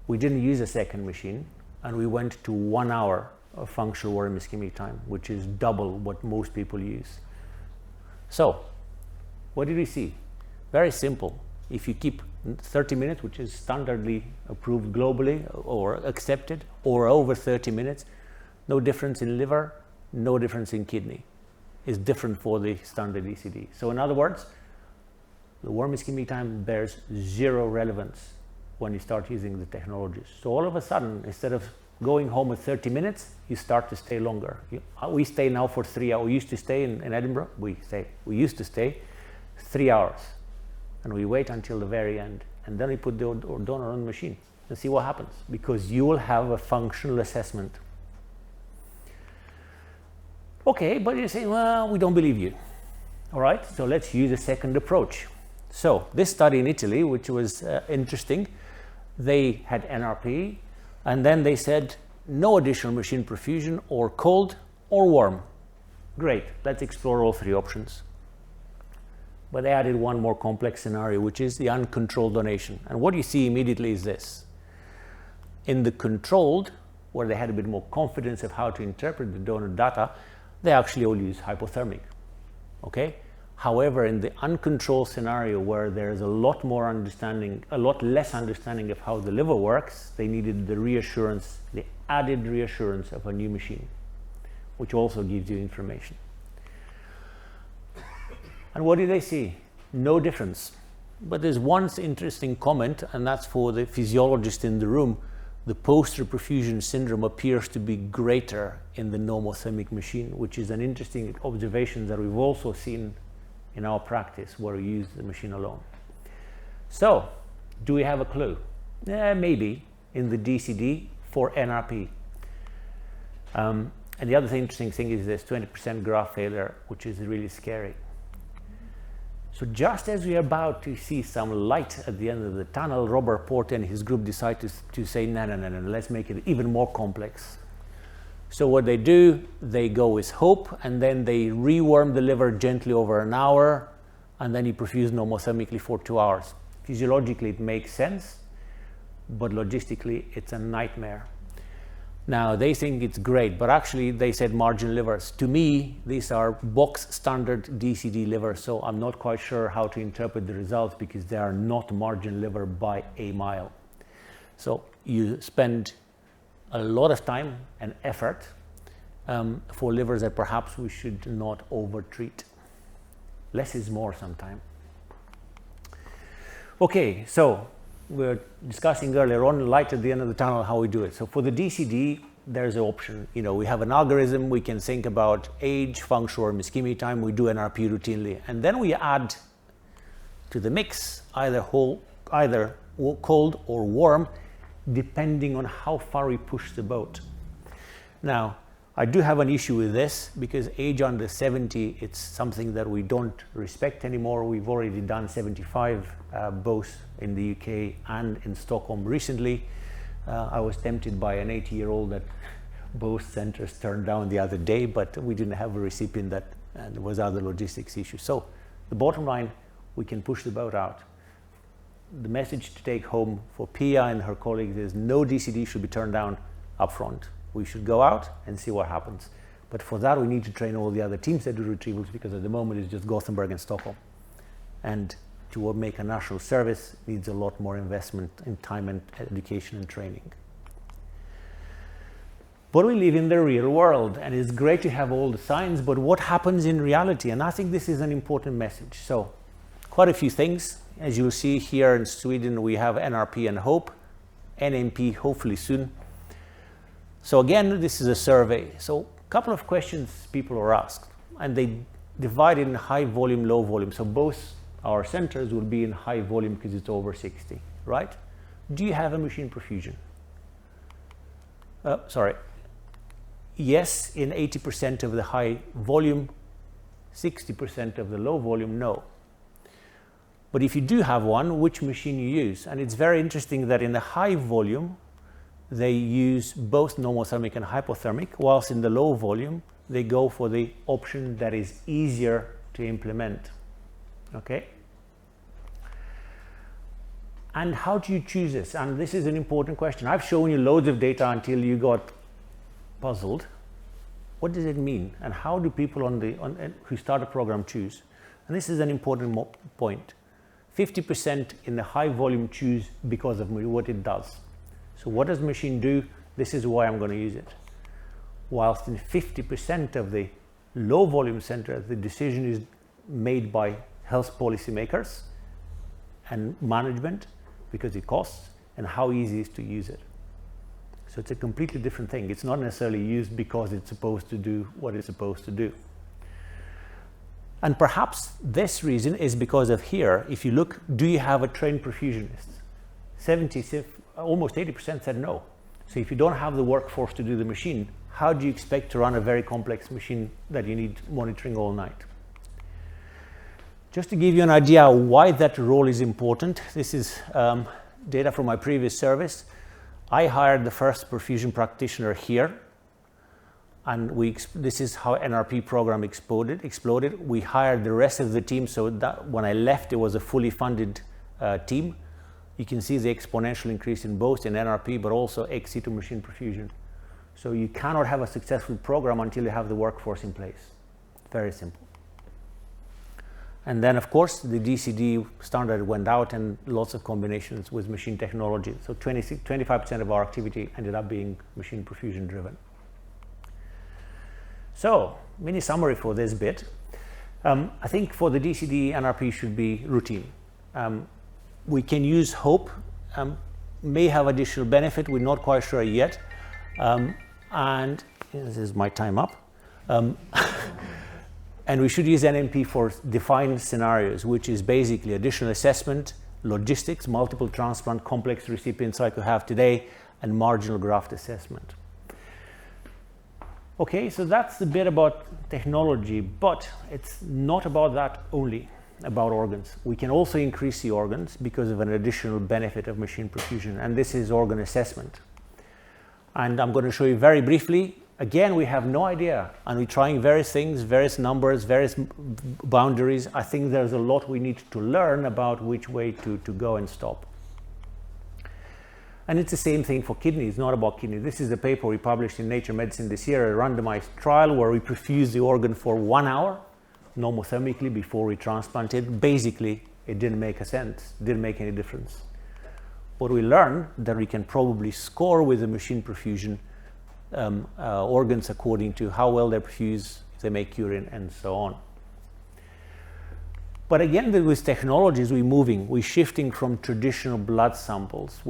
We didn't use a second machine and we went to 1 hour of functional worm ischemic time, which is double what most people use. So what did we see? Very simple. If you keep 30 minutes, which is standardly approved globally or accepted, or over 30 minutes, no difference in liver, no difference in kidney. Is different for the standard ECD. So in other words, the worm ischemic time bears zero relevance when you start using the technologies. So all of a sudden, instead of going home at 30 minutes, you start to stay longer. We stay now for 3 hours. We used to stay in Edinburgh. We used to stay 3 hours. And we wait until the very end. And then we put the donor on the machine and see what happens. Because you will have a functional assessment. Okay, but you say, well, we don't believe you. All right, so let's use a second approach. So this study in Italy, which was interesting, they had NRP, and then they said no additional machine perfusion or cold or warm. Great, let's explore all three options. But they added one more complex scenario, which is the uncontrolled donation. And what you see immediately is this. In the controlled, where they had a bit more confidence of how to interpret the donor data, they actually all use hypothermic. Okay? However, in the uncontrolled scenario where there's a lot less understanding of how the liver works, they needed the reassurance, the added reassurance of a new machine, which also gives you information. And what did they see? No difference. But there's one interesting comment, and that's for the physiologist in the room. The post-reperfusion syndrome appears to be greater in the normothermic machine, which is an interesting observation that we've also seen in our practice where we use the machine alone. So, do we have a clue? Maybe in the DCD for NRP. And the other interesting thing is there's 20% graft failure, which is really scary. So just as we are about to see some light at the end of the tunnel, Robert Porter and his group decide to say, no, let's make it even more complex. So what they do, they go with hope, and then they reworm the liver gently over an hour, and then you perfuse normothermically for 2 hours. Physiologically, it makes sense, but logistically, it's a nightmare. Now, they think it's great, but actually, they said margin livers. To me, these are box standard DCD livers, so I'm not quite sure how to interpret the results because they are not margin liver by a mile. So you spend a lot of time and effort for livers that perhaps we should not over-treat. Less is more sometimes. Okay, so we're discussing earlier on, light at the end of the tunnel, how we do it. So for the DCD, there's an option. You know, we have an algorithm, we can think about age, function, or ischemia time, we do NRP routinely. And then we add to the mix either cold or warm, depending on how far we push the boat. Now, I do have an issue with this because age under 70, it's something that we don't respect anymore. We've already done 75, both in the UK and in Stockholm recently. I was tempted by an 80-year-old that both centers turned down the other day, but we didn't have a recipient that, and there was other logistics issues. So the bottom line, we can push the boat out. The message to take home for Pia and her colleagues is no DCD should be turned down up front. We should go out and see what happens. But for that, we need to train all the other teams that do retrievals, because at the moment it's just Gothenburg and Stockholm. And to make a national service needs a lot more investment in time and education and training. But we live in the real world, and it's great to have all the science, but what happens in reality? And I think this is an important message. So quite a few things. As you'll see here in Sweden, we have NRP and HOPE, NMP hopefully soon. So again, this is a survey. So a couple of questions people are asked, and they divide in high volume, low volume. So both our centers will be in high volume because it's over 60, right? Do you have a machine perfusion? Yes, in 80% of the high volume, 60% of the low volume, no. But if you do have one, which machine you use? And it's very interesting that in the high volume, they use both normothermic and hypothermic, whilst in the low volume, they go for the option that is easier to implement. Okay? And how do you choose this? And this is an important question. I've shown you loads of data until you got puzzled. What does it mean? And how do people who start a program choose? And this is an important point. 50% in the high volume choose because of what it does. So what does the machine do? This is why I'm going to use it. Whilst in 50% of the low volume center, the decision is made by health policymakers and management because it costs and how easy it is to use it. So it's a completely different thing. It's not necessarily used because it's supposed to do what it's supposed to do. And perhaps this reason is because of here. If you look, do you have a trained perfusionist? Almost 80% said no. So if you don't have the workforce to do the machine, how do you expect to run a very complex machine that you need monitoring all night? Just to give you an idea why that role is important, this is data from my previous service. I hired the first perfusion practitioner here, and this is how NRP program exploded. We hired the rest of the team, so that when I left, it was a fully funded team. You can see the exponential increase in both in NRP, but also ex situ machine perfusion. So you cannot have a successful program until you have the workforce in place. Very simple. And then, of course, the DCD standard went out and lots of combinations with machine technology. So 25% of our activity ended up being machine perfusion driven. So, mini summary for this bit. I think for the DCD, NRP should be routine. We can use HOPE, may have additional benefit, we're not quite sure yet. And this is my time up. And we should use NMP for defined scenarios, which is basically additional assessment, logistics, multiple transplant, complex recipients like we have today, and marginal graft assessment. Okay, so that's a bit about technology, but it's not about that only, about organs. We can also increase the organs because of an additional benefit of machine perfusion, and this is organ assessment. And I'm going to show you very briefly. Again, we have no idea, and we're trying various things, various numbers, various boundaries. I think there's a lot we need to learn about which way to go and stop. And it's the same thing for kidney. It's not about kidney. This is a paper we published in Nature Medicine this year, a randomized trial where we perfused the organ for 1 hour, normothermically, before we transplanted. Basically, it didn't make a sense, didn't make any difference. But we learned that we can probably score with the machine perfusion organs according to how well they perfuse, if they make urine, and so on. But again, with technologies, we're shifting from traditional blood samples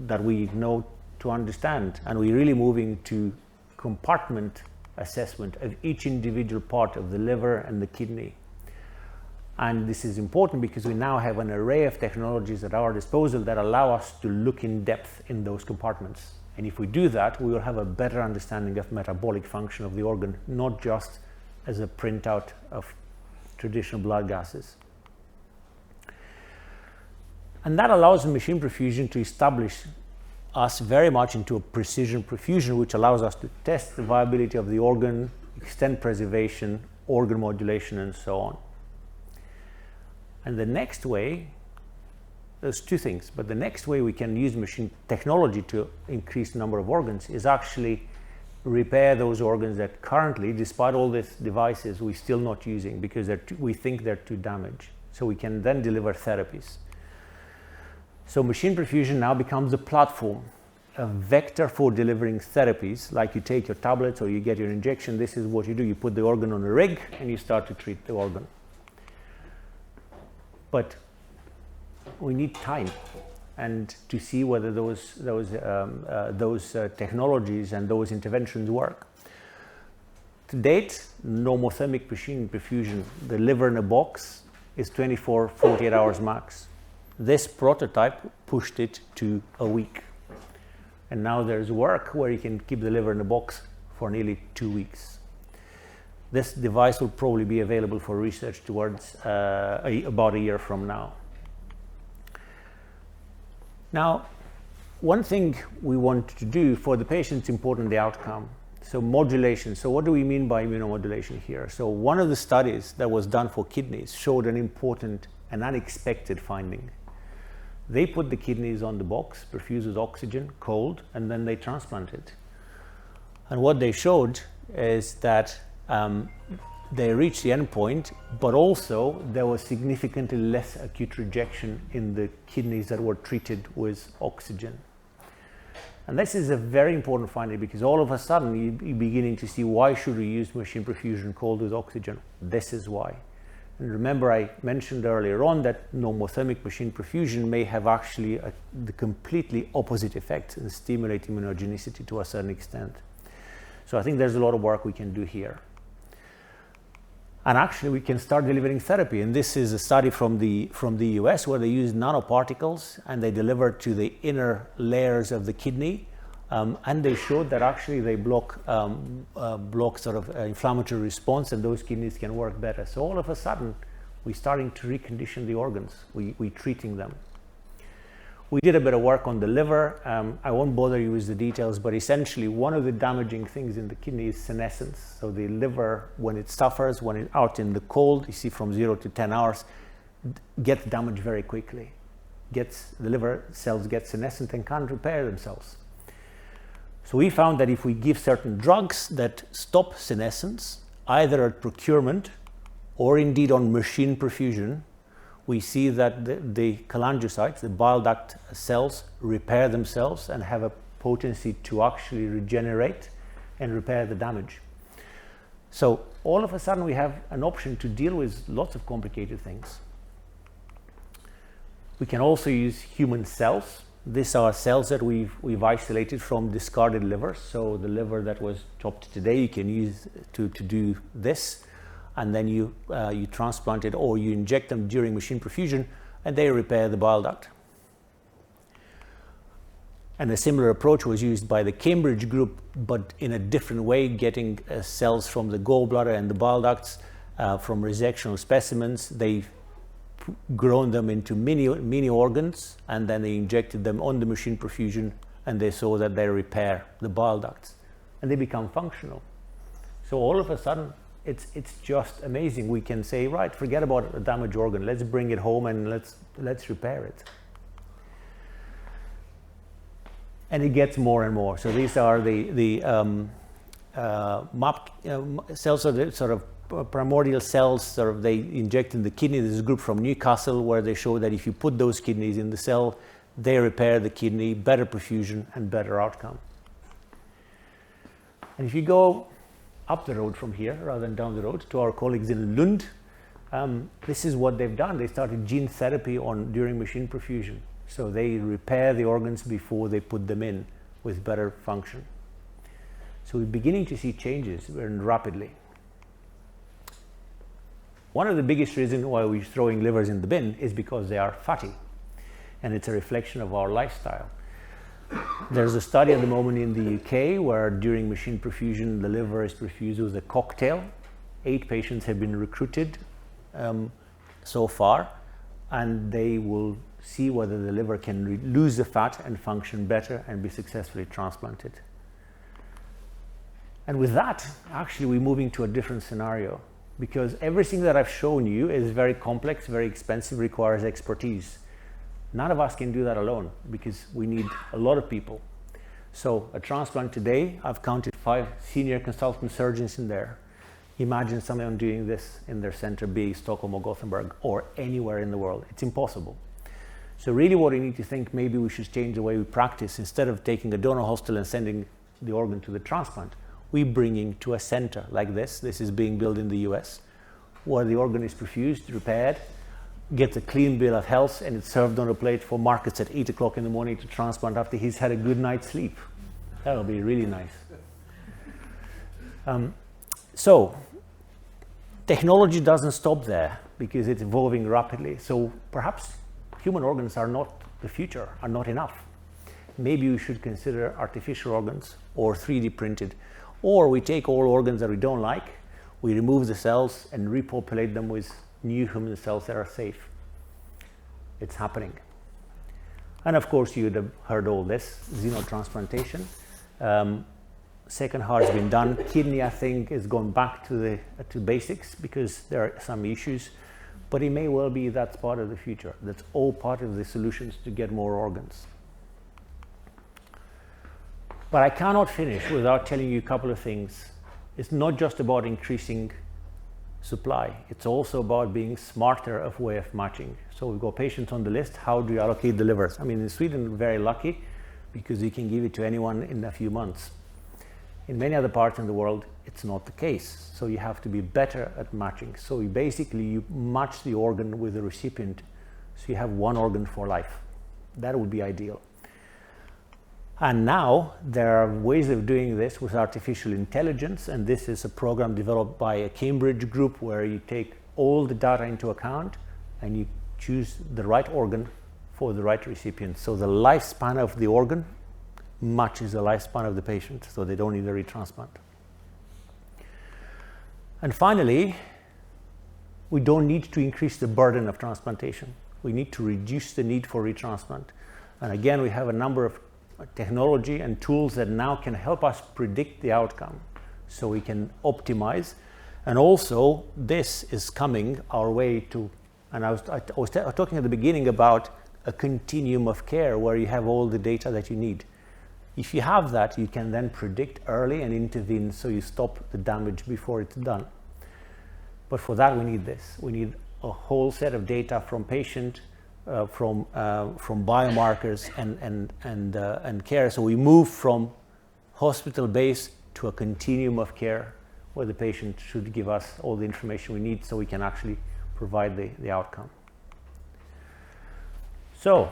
that we know to understand, and we're really moving to compartment assessment of each individual part of the liver and the kidney. And this is important because we now have an array of technologies at our disposal that allow us to look in depth in those compartments. And if we do that, we will have a better understanding of metabolic function of the organ, not just as a printout of traditional blood gases. And that allows machine perfusion to establish us very much into a precision perfusion, which allows us to test the viability of the organ, extend preservation, organ modulation, and so on. And the next way, there's two things, but the next way we can use machine technology to increase the number of organs is actually repair those organs that currently, despite all these devices, we're still not using because we think they're too damaged. So we can then deliver therapies. So machine perfusion now becomes a platform, a vector for delivering therapies, like you take your tablets or you get your injection. This is what you do. You put the organ on a rig and you start to treat the organ. But we need time and to see whether those technologies and those interventions work. To date, normothermic machine perfusion, the liver in a box, is 48 hours max. This prototype pushed it to a week. And now there's work where you can keep the liver in a box for nearly 2 weeks. This device will probably be available for research towards about a year from now. Now, one thing we want to do for the patient is important, the outcome. So modulation. So what do we mean by immunomodulation here? So one of the studies that was done for kidneys showed an important and unexpected finding. They put the kidneys on the box, perfused with oxygen, cold, and then they transplanted. And what they showed is that they reached the endpoint, but also there was significantly less acute rejection in the kidneys that were treated with oxygen. And this is a very important finding because all of a sudden you're beginning to see why should we use machine perfusion cold with oxygen. This is why. And remember, I mentioned earlier on that normothermic machine perfusion may have actually the completely opposite effect and stimulate immunogenicity to a certain extent. So I think there's a lot of work we can do here. And actually, we can start delivering therapy. And this is a study from the US where they use nanoparticles and they deliver to the inner layers of the kidney. And they showed that actually they block sort of inflammatory response, and those kidneys can work better. So all of a sudden, we're starting to recondition the organs. We're treating them. We did a bit of work on the liver. I won't bother you with the details, but essentially one of the damaging things in the kidney is senescence. So the liver, when it suffers, when it's out in the cold, you see from 0 to 10 hours, gets damaged very quickly. The liver cells get senescent and can't repair themselves. So we found that if we give certain drugs that stop senescence, either at procurement or indeed on machine perfusion, we see that the cholangiocytes, the bile duct cells, repair themselves and have a potency to actually regenerate and repair the damage. So all of a sudden we have an option to deal with lots of complicated things. We can also use human cells. These are cells that we've isolated from discarded livers. So the liver that was chopped today, you can use to do this, and then you transplant it or you inject them during machine perfusion, and they repair the bile duct. And a similar approach was used by the Cambridge group, but in a different way, getting cells from the gallbladder and the bile ducts from resectional specimens. They've grown them into mini organs, and then they injected them on the machine perfusion, and they saw that they repair the bile ducts and they become functional. So all of a sudden it's just amazing. We can say, right, forget about a damaged organ, let's bring it home and let's repair it. And it gets more and more. So these are the cells, are the sort of primordial cells. Sort of they inject in the kidney. There's a group from Newcastle where they show that if you put those kidneys in the cell, they repair the kidney, better perfusion and better outcome. And if you go up the road from here rather than down the road to our colleagues in Lund, this is what they've done. They started gene therapy during machine perfusion. So they repair the organs before they put them in with better function. So we're beginning to see changes rapidly. One of the biggest reasons why we're throwing livers in the bin is because they are fatty, and it's a reflection of our lifestyle. There's a study at the moment in the UK where during machine perfusion the liver is perfused with a cocktail. 8 patients have been recruited so far, and they will see whether the liver can lose the fat and function better and be successfully transplanted. And with that, actually we're moving to a different scenario, because everything that I've shown you is very complex, very expensive, requires expertise. None of us can do that alone because we need a lot of people. So a transplant today, I've counted 5 senior consultant surgeons in there. Imagine someone doing this in their center, be it Stockholm or Gothenburg or anywhere in the world. It's impossible. So really what we need to think, maybe we should change the way we practice. Instead of taking a donor hostel and sending the organ to the transplant, we bring to a center like this. This is being built in the US, where the organ is perfused, repaired, gets a clean bill of health, and it's served on a plate for markets at 8 o'clock in the morning to transplant after he's had a good night's sleep. That'll be really nice. So technology doesn't stop there because it's evolving rapidly. So perhaps human organs are not the future, are not enough. Maybe we should consider artificial organs or 3D printed, or we take all organs that we don't like, we remove the cells and repopulate them with new human cells that are safe. It's happening. And of course you'd have heard all this, xenotransplantation. Second heart's been done. Kidney, I think, is going back to basics because there are some issues, but it may well be that's part of the future. That's all part of the solutions to get more organs. But I cannot finish without telling you a couple of things. It's not just about increasing supply. It's also about being smarter of way of matching. So we've got patients on the list. How do you allocate the livers? I mean, in Sweden, we're very lucky because you can give it to anyone in a few months. In many other parts in the world, it's not the case. So you have to be better at matching. So you match the organ with the recipient. So you have one organ for life. That would be ideal. And now there are ways of doing this with artificial intelligence, and this is a program developed by a Cambridge group where you take all the data into account and you choose the right organ for the right recipient. So the lifespan of the organ matches the lifespan of the patient, so they don't need a retransplant. And finally, we don't need to increase the burden of transplantation. We need to reduce the need for retransplant. And again, we have a number of technology and tools that now can help us predict the outcome so we can optimize. And also this is coming our way to, and I was talking at the beginning about a continuum of care where you have all the data that you need. If you have that, you can then predict early and intervene so you stop the damage before it's done. But for that, we need this. We need a whole set of data from patient, from biomarkers and care. So we move from hospital base to a continuum of care where the patient should give us all the information we need so we can actually provide the outcome. So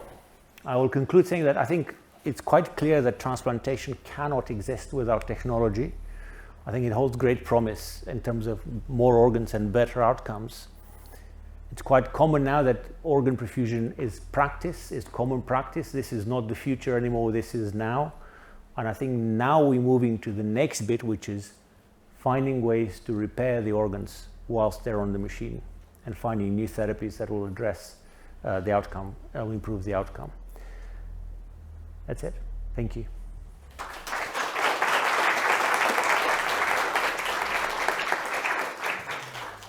I will conclude saying that I think it's quite clear that transplantation cannot exist without technology. I think it holds great promise in terms of more organs and better outcomes. It's quite common now that organ perfusion is common practice. This is not the future anymore, this is now. And I think now we're moving to the next bit, which is finding ways to repair the organs whilst they're on the machine and finding new therapies that will address the outcome, will improve the outcome. That's it. Thank you.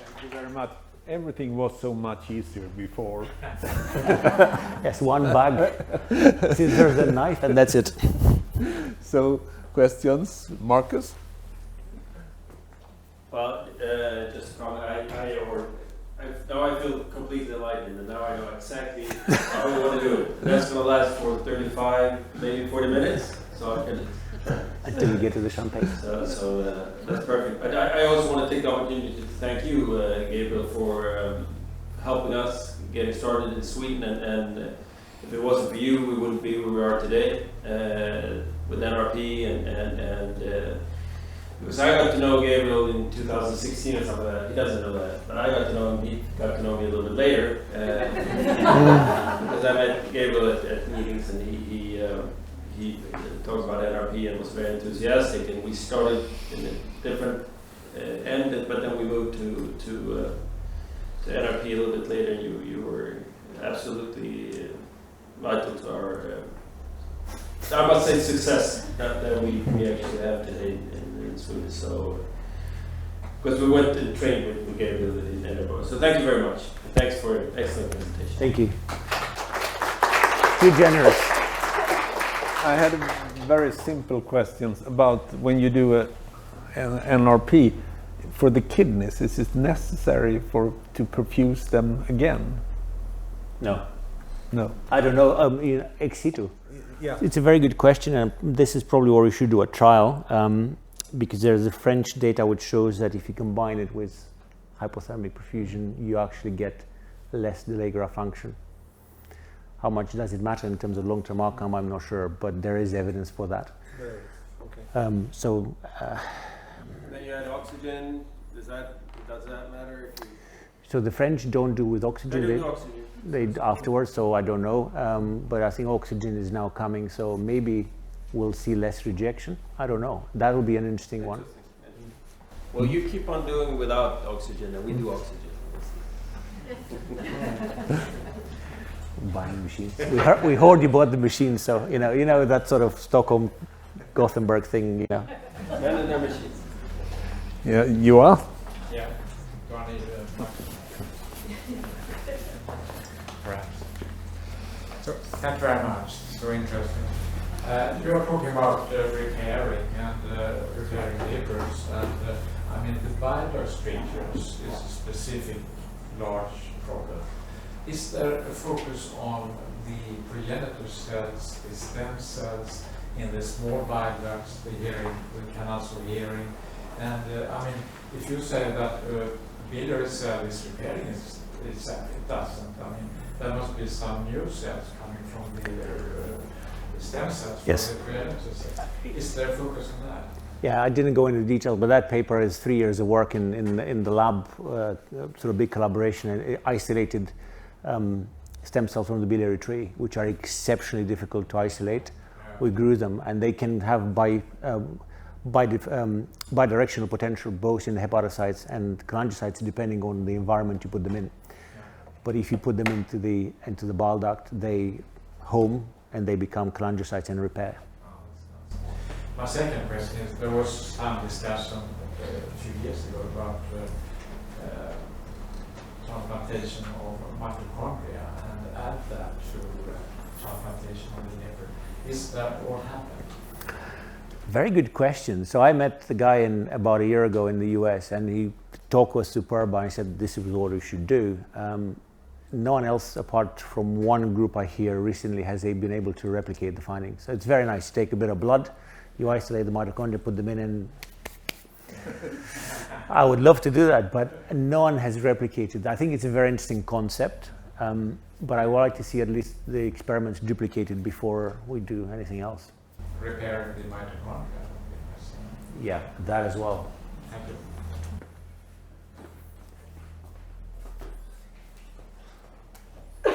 Thank you very much. Everything was so much easier before. Yes, one bag, scissors and knife, and that's it. So, questions, Marcus? Well, just a comment. Now I feel completely enlightened, and now I know exactly how we want to do it. That's going to last for 35, maybe 40 minutes, so I can... Until we get to the champagne. So that's perfect. But I also want to take the opportunity to thank you, Gabriel, for helping us getting started in Sweden. And if it wasn't for you, we wouldn't be where we are today with NRP. And because I got to know Gabriel in 2016 or something like that. He doesn't know that, but I got to know him. He got to know me a little bit later because I met Gabriel at meetings, and he talks about NRP and was very enthusiastic, and we started in a different end, but then we moved to NRP a little bit later, and you were absolutely vital to our, I must say, success that we actually have today in Sweden. So, because we went and trained with Gabriel in Edinburgh. So thank you very much. Thanks for an excellent presentation. Thank you. Too generous. I had very simple questions about when you do an NRP for the kidneys. Is it necessary to perfuse them again? No. No. I don't know. Ex situ. Yeah. It's a very good question, and this is probably where we should do a trial because there's a French data which shows that if you combine it with hypothermic perfusion, you actually get less delayed graft function. How much does it matter in terms of long-term outcome? I'm not sure, but there is evidence for that. There is. Okay. Then you add oxygen. Does that matter? So the French don't do with oxygen. They do oxygen. They afterwards, so I don't know. But I think oxygen is now coming, so maybe we'll see less rejection. I don't know. That will be an interesting one. Well, you keep on doing without oxygen, and we do oxygen. Buying machines. We heard you bought the machine, so you know that sort of Stockholm, Gothenburg thing, you know. And their machines. Yeah, you are. Yeah. Do I need perhaps? So thank you very much. So interesting. You are talking about repairing livers, and I mean the bile strictures is a specific large problem. Is there a focus on the progenitor cells, the stem cells in the small bile ducts, the canals of hearing? And I mean, if you say that biliary cell is repairing itself, it doesn't. I mean, there must be some new cells coming from the stem cells from Yes. the progenitor cells. Is there a focus on that? Yeah, I didn't go into detail, but that paper is 3 years of work in the lab, sort of big collaboration, and it isolated stem cells from the biliary tree, which are exceptionally difficult to isolate. Yeah. We grew them, and they can have bidirectional potential both in the hepatocytes and cholangiocytes, depending on the environment you put them in. Yeah. But if you put them into the bile duct, they home and they become cholangiocytes and repair. My second question is, there was some discussion a few years ago about transplantation of mitochondria and add that to transplantation of the liver. Is that what happened? Very good question. So I met the guy about a year ago in the US, and he talk was superb. I said this is what we should do. No one else apart from one group I hear recently has been able to replicate the findings. So it's very nice. Take a bit of blood, you isolate the mitochondria, put them in, and I would love to do that, but no one has replicated. I think it's a very interesting concept, but I would like to see at least the experiments duplicated before we do anything else. Repairing the mitochondria. Yeah, that as well. Thank you.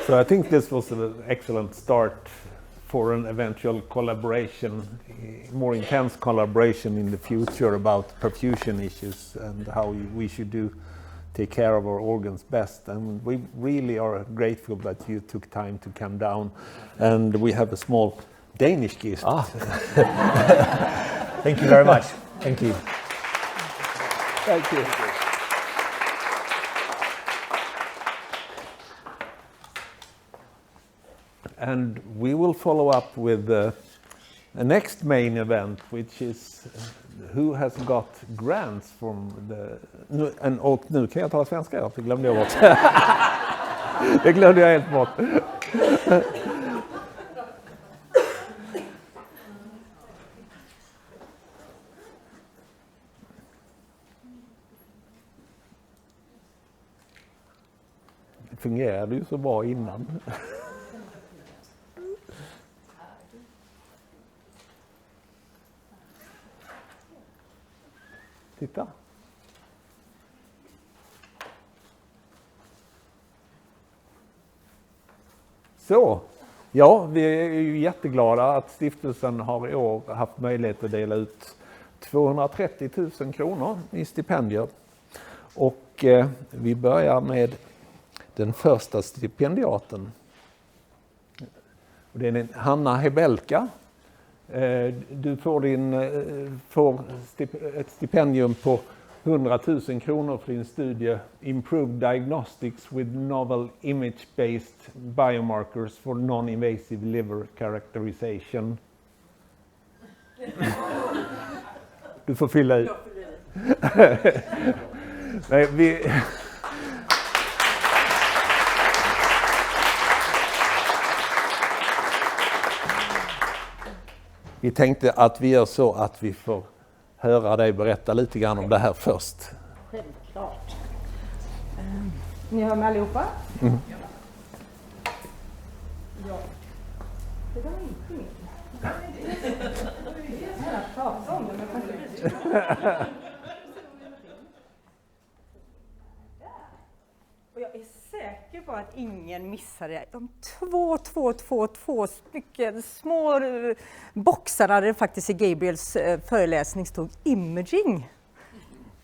So I think this was an excellent start for an eventual collaboration, more intense collaboration in the future about perfusion issues and how we should take care of our organs best. And we really are grateful that you took time to come down. And we have a small Danish gift. Thank you very much. Thank you. Thank you. And we will follow up with the next main event, which is who has got grants from the... Och nu kan jag tala svenska, det glömde jag bort. Det glömde jag helt bort. Det fungerade ju så bra innan. Titta. Så, ja, vi är ju jätteglada att stiftelsen har i år haft möjlighet att dela ut 230 000 kronor i stipendier. Och vi börjar med den första stipendiaten. Det är Hanna Hebelka. Du får ett stipendium på 100 000 kronor för din studie Improved Diagnostics with Novel Image-Based Biomarkers for Non-Invasive Liver Characterization. Du får fylla i. Nej, vi tänkte att vi gör så att vi får höra dig berätta lite grann om det här först. Självklart. Ni hör mig allihopa? Mm. Ja. Det var inte min. Jag pratar om det, men och jag är säker på att ingen missade de två stycken små boxarna där det faktiskt i Gabriels föreläsning stod imaging,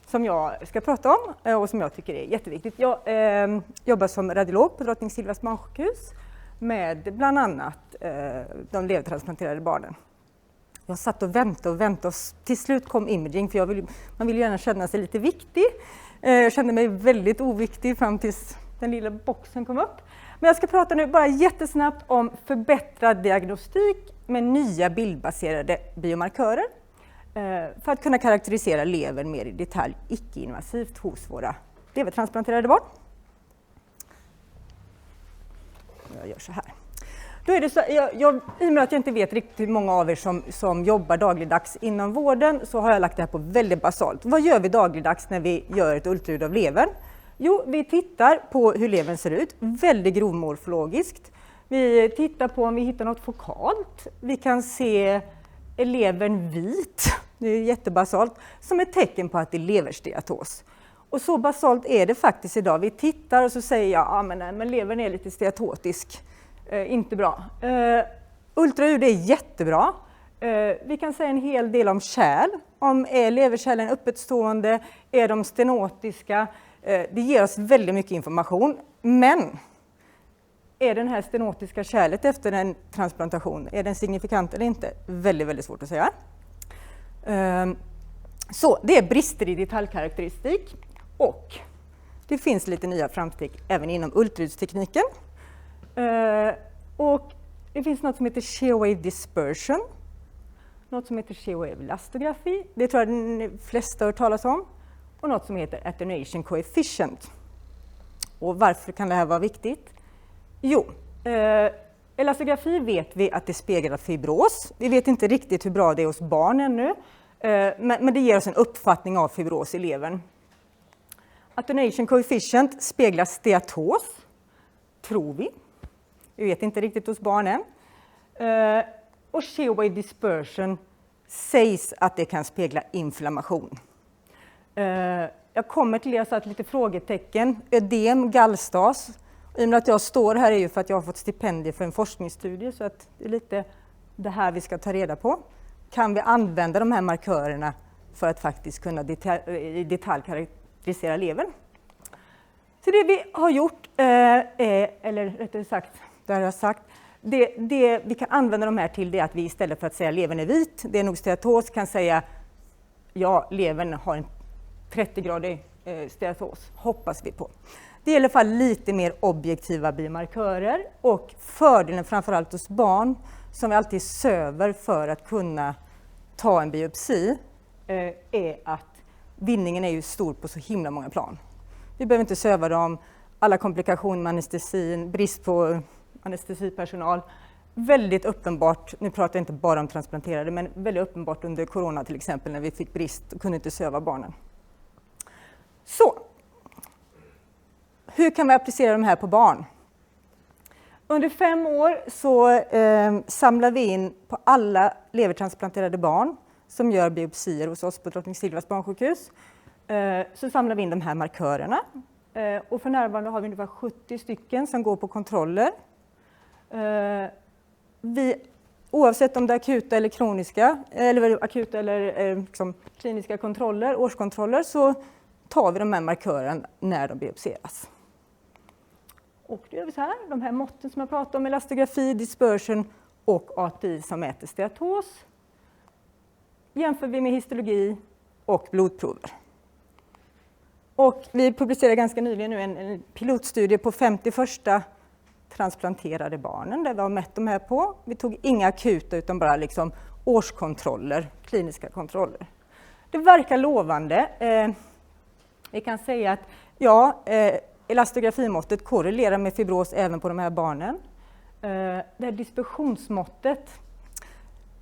som jag ska prata om och som jag tycker är jätteviktigt. Jag jobbar som radiolog på Drottning Silvias barnsjukhus med bland annat de levertransplanterade barnen. Jag satt och väntade och till slut kom imaging, för man vill gärna känna sig lite viktig. Jag kände mig väldigt oviktig fram tills den lilla boxen kom upp. Men jag ska prata nu bara jättesnabbt om förbättrad diagnostik med nya bildbaserade biomarkörer för att kunna karaktärisera levern mer i detalj icke-invasivt hos våra levertransplanterade barn. Jag gör så här. Då är det så, i och med att jag inte vet riktigt hur många av er som jobbar dagligdags inom vården, så har jag lagt det här på väldigt basalt. Vad gör vi dagligdags när vi gör ett ultraljud av levern? Jo, vi tittar på hur levern ser ut, väldigt grovmorfologiskt. Vi tittar på om vi hittar något fokalt. Vi kan se är levern vit, det är jättebasalt, som ett tecken på att det är leversteatos. Och så basalt är det faktiskt idag. Vi tittar och så säger jag, men levern är lite steatotisk. Inte bra. Ultraljud är jättebra. Vi kan säga en hel del om kärl. Är leverkärlen öppetstående? Är de stenotiska? Det ger oss väldigt mycket information. Men är den här stenotiska kärlet efter en transplantation, är den signifikant eller inte? Väldigt, väldigt svårt att säga. Så det är brister i detaljkaraktäristik. Och det finns lite nya framsteg även inom ultraljudstekniken. Och det finns något som heter shear wave dispersion. något som heter cheoelastografi, det tror jag de flesta har hört talas om, och något som heter attenuation coefficient. Och varför kan det här vara viktigt? Jo, elastografi vet vi att det speglar fibros. Vi vet inte riktigt hur bra det är hos barn ännu, men det ger oss en uppfattning av fibros i levern. Attenuation coefficient speglar steatos, tror vi. Vi vet inte riktigt hos barn än. Och shear dispersion sägs att det kan spegla inflammation. Jag kommer till att lite frågetecken, ödem, gallstas. I och med att jag står här är ju för att jag har fått stipendier för en forskningsstudie, så att det är lite det här vi ska ta reda på. Kan vi använda de här markörerna för att faktiskt kunna i detalj karaktärisera levern? Så det vi har gjort, eller rättare sagt, det har jag sagt, det vi kan använda de här till det är att vi istället för att säga levern är vit, det är nog steatos, kan säga ja, levern har en 30-gradig steatos, hoppas vi på. Det är i alla fall lite mer objektiva biomarkörer, och fördelen framförallt hos barn som vi alltid söver för att kunna ta en biopsi är att vinningen är ju stor på så himla många plan. Vi behöver inte söva dem, alla komplikationer med anestesin, brist på anestesipersonal. Väldigt uppenbart, nu pratar jag inte bara om transplanterade, men väldigt uppenbart under corona till exempel när vi fick brist och kunde inte söva barnen. Så, hur kan vi applicera de här på barn? Under 5 år så samlar vi in på alla levertransplanterade barn som gör biopsier hos oss på Drottning Silvias barnsjukhus. Så samlar vi in de här markörerna. Och för närvarande har vi ungefär 70 stycken som går på kontroller. Oavsett om det är akuta eller kroniska, eller akuta eller liksom, kliniska kontroller, årskontroller, så tar vi de här markörerna när de biopseras. Och det gör vi så här, de här måtten som jag pratade om, elastografi, dispersion och ATI som mäter steatos, jämför vi med histologi och blodprover. Och vi publicerade ganska nyligen nu en pilotstudie på 51 transplanterade barnen där vi har mätt de här på. Vi tog inga akuta utan bara liksom årskontroller, kliniska kontroller. Det verkar lovande. Vi kan säga att ja, elastografimotet korrelerar med fibros även på de här barnen. Det här dispersionsmåttet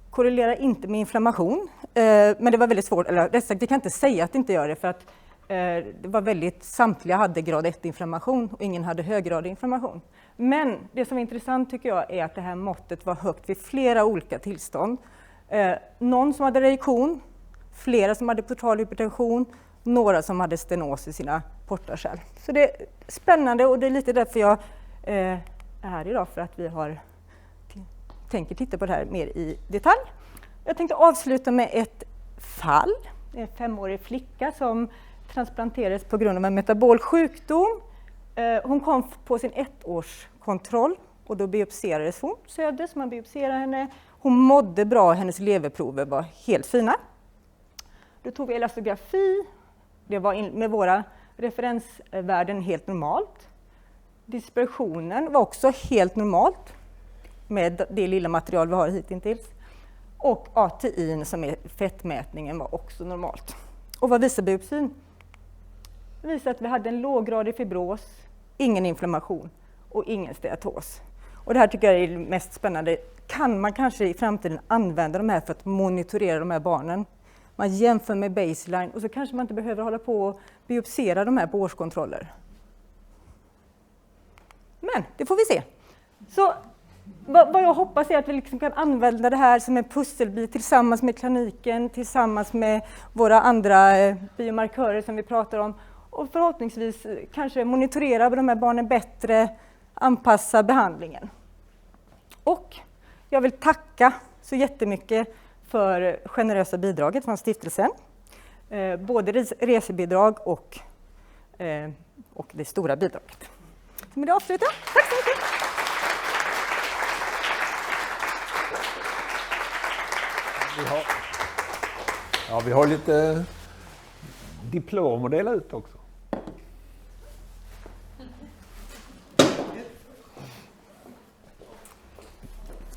korrelerar inte med inflammation, men det var väldigt svårt, eller rätt sagt, vi kan inte säga att det inte gör det, för att det var väldigt, samtliga hade grad 1 inflammation och ingen hade höggradig inflammation. Men det som är intressant tycker jag är att det här måttet var högt vid flera olika tillstånd. Någon som hade reaktion, flera som hade portal hypertension, några som hade stenos i sina portarkärl. Så det är spännande, och det är lite därför jag är här idag, för att vi tänker titta på det här mer i detalj. Jag tänkte avsluta med ett fall. En 5-årig flicka som transplanterades på grund av en metabol sjukdom. Hon kom på sin 1-årskontroll och då biopserades hon, sövdes, man biopserade henne. Hon mådde bra, hennes leverprover var helt fina. Då tog vi elastografi, det var med våra referensvärden helt normalt. Dispersionen var också helt normalt med det lilla material vi har hittills. Och ATI som är fettmätningen var också normalt. Och vad visar biopsin? Det visar att vi hade en låggradig fibros, ingen inflammation och ingen steatos. Och det här tycker jag är det mest spännande. Kan man kanske i framtiden använda de här för att monitorera de här barnen? Man jämför med baseline och så kanske man inte behöver hålla på och biopsera de här på årskontroller. Men det får vi se. Så vad jag hoppas är att vi liksom kan använda det här som en pusselbit tillsammans med kliniken, tillsammans med våra andra biomarkörer som vi pratar om, och förhoppningsvis kanske monitorera de här barnen bättre, anpassa behandlingen. Och jag vill tacka så jättemycket för generösa bidraget från stiftelsen. Både resebidrag och det stora bidraget. Så med det avslutar. Tack så mycket! Vi har lite diplom att dela ut också.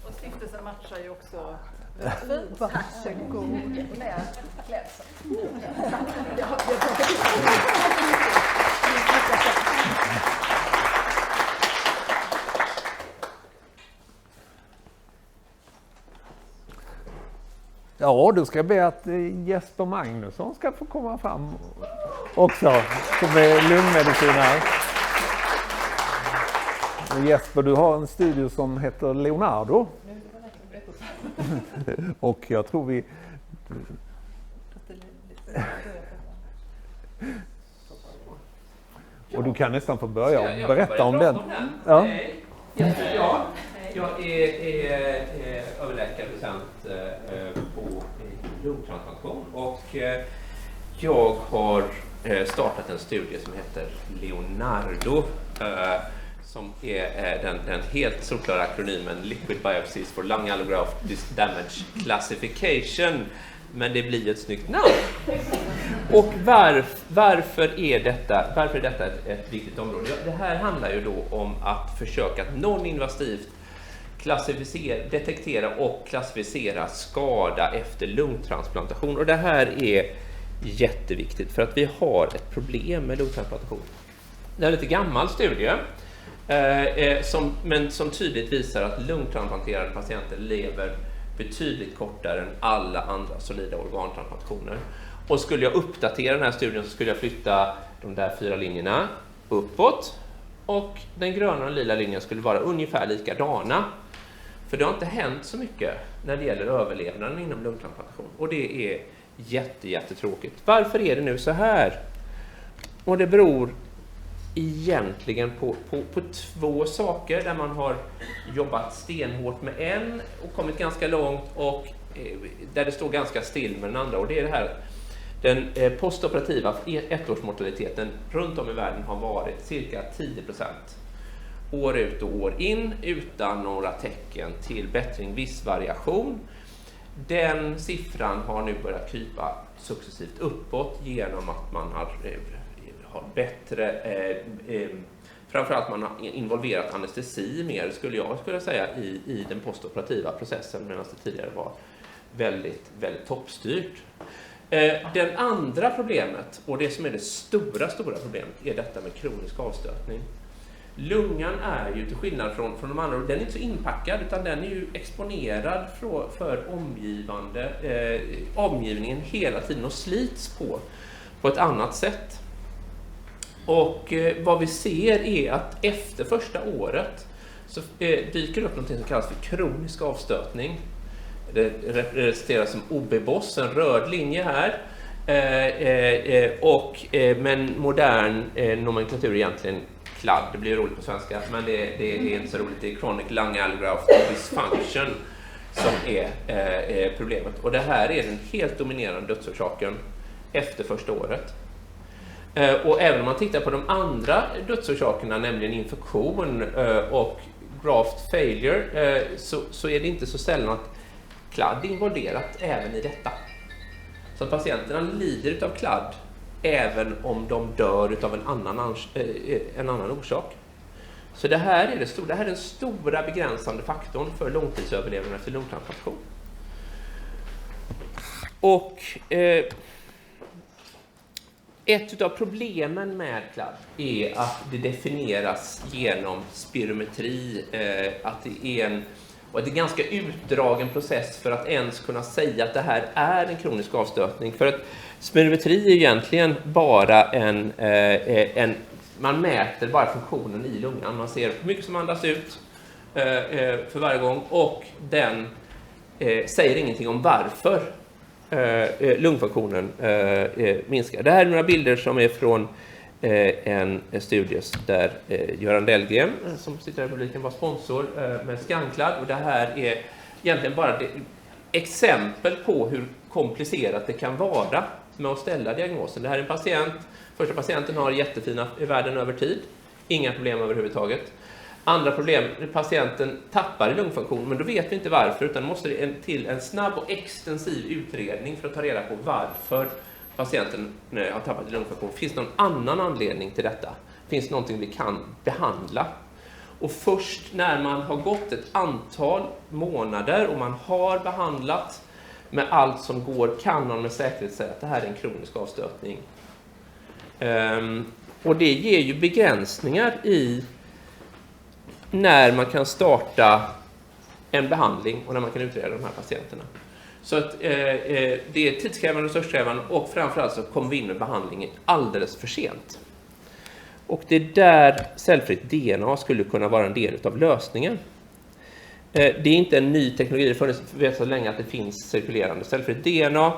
Och stiftelsen matchar ju också Varsågod. Ja, då ska jag be att Jesper Magnusson ska få komma fram också, som är lungmedicinare. Och Jesper, du har en studio som heter Leonardo. Och jag tror vi... Och du kan nästan få börja och berätta om den. Ja. Jag är överläkare på lungtransplantation och jag har startat en studie som heter Leonardo som är den helt solklara akronymen Liquid Biopsies for Lung Allograft Damage Classification, men det blir ett snyggt namn. Och varför är detta ett viktigt område? Det här handlar ju då om att försöka att non-invasivt detektera och klassificera skada efter lungtransplantation. Och det här är jätteviktigt för att vi har ett problem med lungtransplantation. Det är en lite gammal studie men som tydligt visar att lungtransplanterade patienter lever betydligt kortare än alla andra solida organtransplantationer. Och skulle jag uppdatera den här studien så skulle jag flytta de där 4 linjerna uppåt och den gröna och den lila linjen skulle vara ungefär likadana. För det har inte hänt så mycket när det gäller överlevnaden inom lungtransplantation. Och det är jättetråkigt. Varför är det nu så här? Och det beror egentligen på 2 saker där man har jobbat stenhårt med en och kommit ganska långt och där det står ganska still med den andra. Och det är det här, den postoperativa ettårsmortaliteten runt om i världen har varit cirka 10%. År ut och år in utan några tecken till bättring, viss variation. Den siffran har nu börjat krypa successivt uppåt genom att man har bättre, framförallt man har involverat anestesi mer skulle jag säga i den postoperativa processen, medan det tidigare var väldigt toppstyrt. Den andra problemet, och det som är det stora problemet, är detta med kronisk avstötning. Lungan är ju till skillnad från de andra, den är inte så inpackad utan den är ju exponerad för omgivningen hela tiden och slits på ett annat sätt. Och vad vi ser är att efter första året så dyker upp något som kallas för kronisk avstötning. Det representeras som OB-boss, en röd linje här. Men modern nomenklatur är egentligen CLAD, det blir roligt på svenska, men det är inte så roligt. Det är Chronic Lung Allograft Dysfunction som är problemet. Och det här är den helt dominerande dödsorsaken efter första året. Och även om man tittar på de andra dödsorsakerna, nämligen infektion och graft failure, så är det inte så sällan att CLAD är involverat även i detta. Så att patienterna lider utav CLAD även om de dör utav en annan orsak. Så det här är den stora begränsande faktorn för långtidsöverlevnad efter lungtransplantation. Och ett utav problemen med CLAD är att det definieras genom spirometri, att det är en ganska utdragen process för att ens kunna säga att det här är en kronisk avstötning. För att spirometri är egentligen bara man mäter bara funktionen i lungan. Man ser hur mycket som andas ut för varje gång och den säger ingenting om varför lungfunktionen minskar. Det här är några bilder som är från en studie där Göran Dellgren som sitter i publiken var sponsor med ScanCLAD, och det här är egentligen bara exempel på hur komplicerat det kan vara med att ställa diagnosen. Det här är en patient, första patienten har jättefina värden över tid, inga problem överhuvudtaget. Andra problem, patienten tappar i lungfunktion, men då vet vi inte varför, utan måste det till en snabb och extensiv utredning för att ta reda på varför patienten har tappat i lungfunktion. Finns det någon annan anledning till detta? Finns det någonting vi kan behandla? Och först när man har gått ett antal månader och man har behandlat med allt som går kan man med säkerhet säga att det här är en kronisk avstötning. Och det ger ju begränsningar i när man kan starta en behandling och när man kan utreda de här patienterna. Så att det är tidskrävande och resurskrävande och framförallt så kommer vi in med behandlingen alldeles för sent. Och det är där cellfritt DNA skulle kunna vara en del av lösningen. Det är inte en ny teknologi, det funnits vet så länge att det finns cirkulerande cellfritt DNA.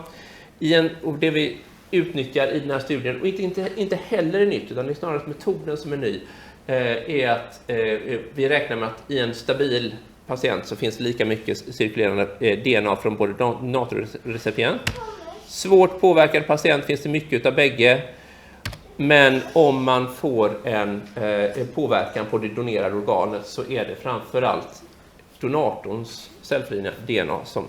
Och det vi utnyttjar i den här studien, och inte heller är nytt, utan det är snarare metoden som är ny, är att vi räknar med att i en stabil patient så finns lika mycket cirkulerande DNA från både donator och recipient. Svårt påverkad patient finns det mycket av bägge. Men om man får en påverkan på det donerade organet så är det framförallt donatorns cellfria DNA som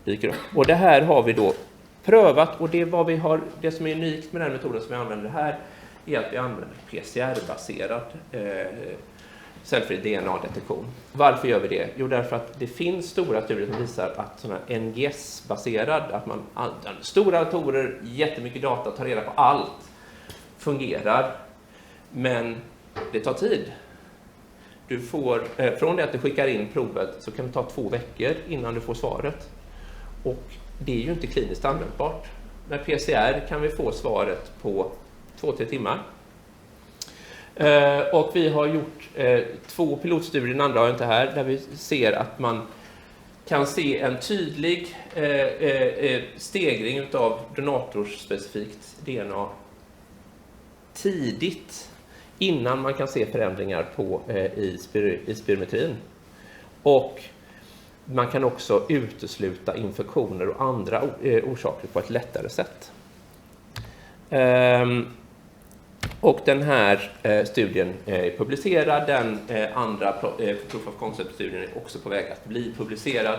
dyker upp. Och det här har vi då prövat, och det som är unikt med den metoden som vi använder här är att vi använder PCR-baserad cellfri DNA-detektion. Varför gör vi det? Jo, därför att det finns stora studier som visar att sådana NGS-baserad, att man använder stora datorer, jättemycket data, tar reda på allt, fungerar. Men det tar tid. Du får, från det att du skickar in provet så kan det ta 2 veckor innan du får svaret. Och det är ju inte kliniskt användbart. Med PCR kan vi få svaret på 2-3 timmar. Och vi har gjort 2 pilotstudier, den andra har jag inte här, där vi ser att man kan se en tydlig stegring av donatorspecifikt DNA tidigt innan man kan se förändringar i spirometrin. Och man kan också utesluta infektioner och andra orsaker på ett lättare sätt. Och den här studien är publicerad. Den andra proof of concept-studien är också på väg att bli publicerad.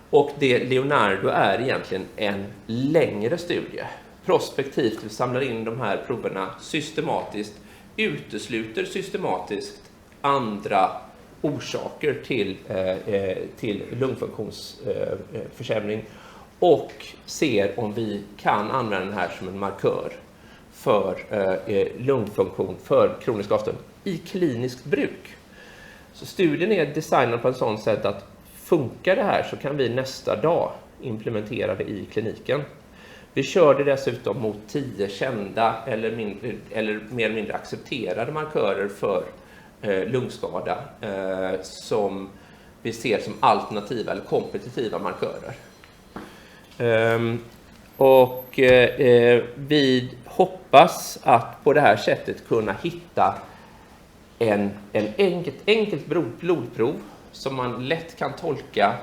Och det Leonardo är egentligen en längre studie. Prospektivt, vi samlar in de här proverna systematiskt, utesluter systematiskt andra orsaker till lungfunktionsförsämring och ser om vi kan använda den här som en markör för lungfunktion för kronisk avstötning i kliniskt bruk. Så studien är designad på ett sådant sätt att funkar det här så kan vi nästa dag implementera det i kliniken. Vi körde dessutom mot 10 kända eller mer eller mindre accepterade markörer för lungskada som vi ser som alternativa eller kompetitiva markörer. Vi hoppas att på det här sättet kunna hitta en enkelt blodprov som man lätt kan tolka,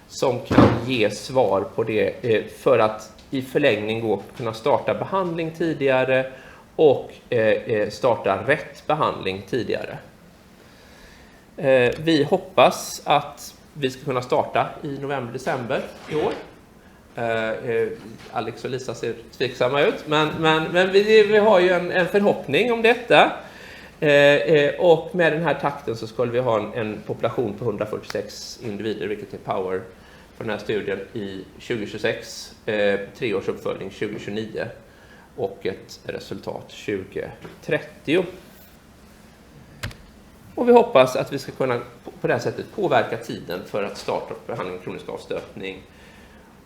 som kan ge svar på det för att i förlängning kunna starta behandling tidigare och starta rätt behandling tidigare. Vi hoppas att vi ska kunna starta i november-december i år. Alex och Lisa ser tveksamma ut, men vi har ju en förhoppning om detta. Och med den här takten så skulle vi ha en population på 146 individer, vilket är power för den här studien i 2026, 3 års uppföljning 2029 och ett resultat 2030. Och vi hoppas att vi ska kunna på det här sättet påverka tiden för att starta behandling av kronisk avstötning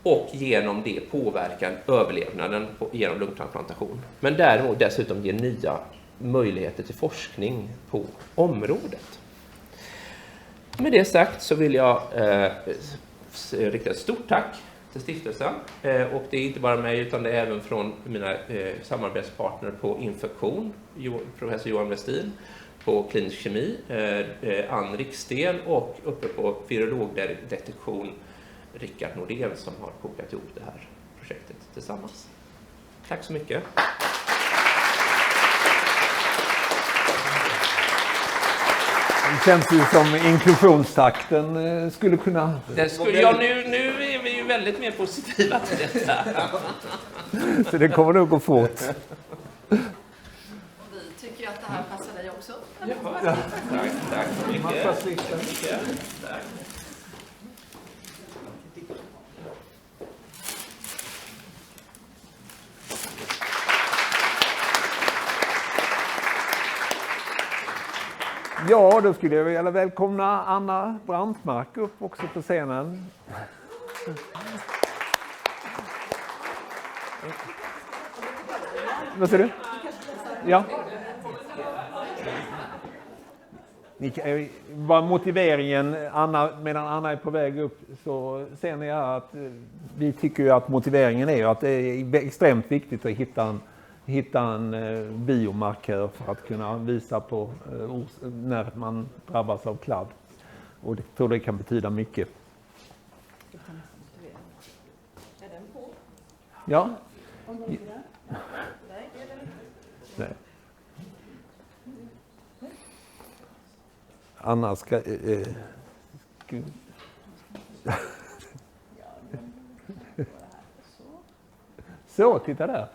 och genom det påverka överlevnaden genom lungtransplantation. Men däremot dessutom ge nya möjligheter till forskning på området. Med det sagt så vill jag rikta ett stort tack till stiftelsen. Och det är inte bara mig utan det är även från mina samarbetspartner på infektion, professor Johan Westin, på klinisk kemi, Ann Riksten och uppe på virologdetektion Rickard Nordén som har kokat ihop det här projektet tillsammans. Tack så mycket. Det känns ju som inklusionstakten skulle kunna... Nu är vi ju väldigt mer positiva till detta. Så det kommer nog gå fort. Vi tycker att det här passar dig också. Tack så mycket. Tack. Ja, då skulle jag vilja välkomna Anna Brantmark upp också på scenen. Vad säger du? Ja. Vad motiveringen, medan Anna är på väg upp, så ser ni att vi tycker ju att motiveringen är att det är extremt viktigt att hitta en biomarkör för att kunna visa på när man drabbas av kladd. Och det tror det kan betyda mycket. Är den på? Ja. Nej. Anna ska... Så, titta där.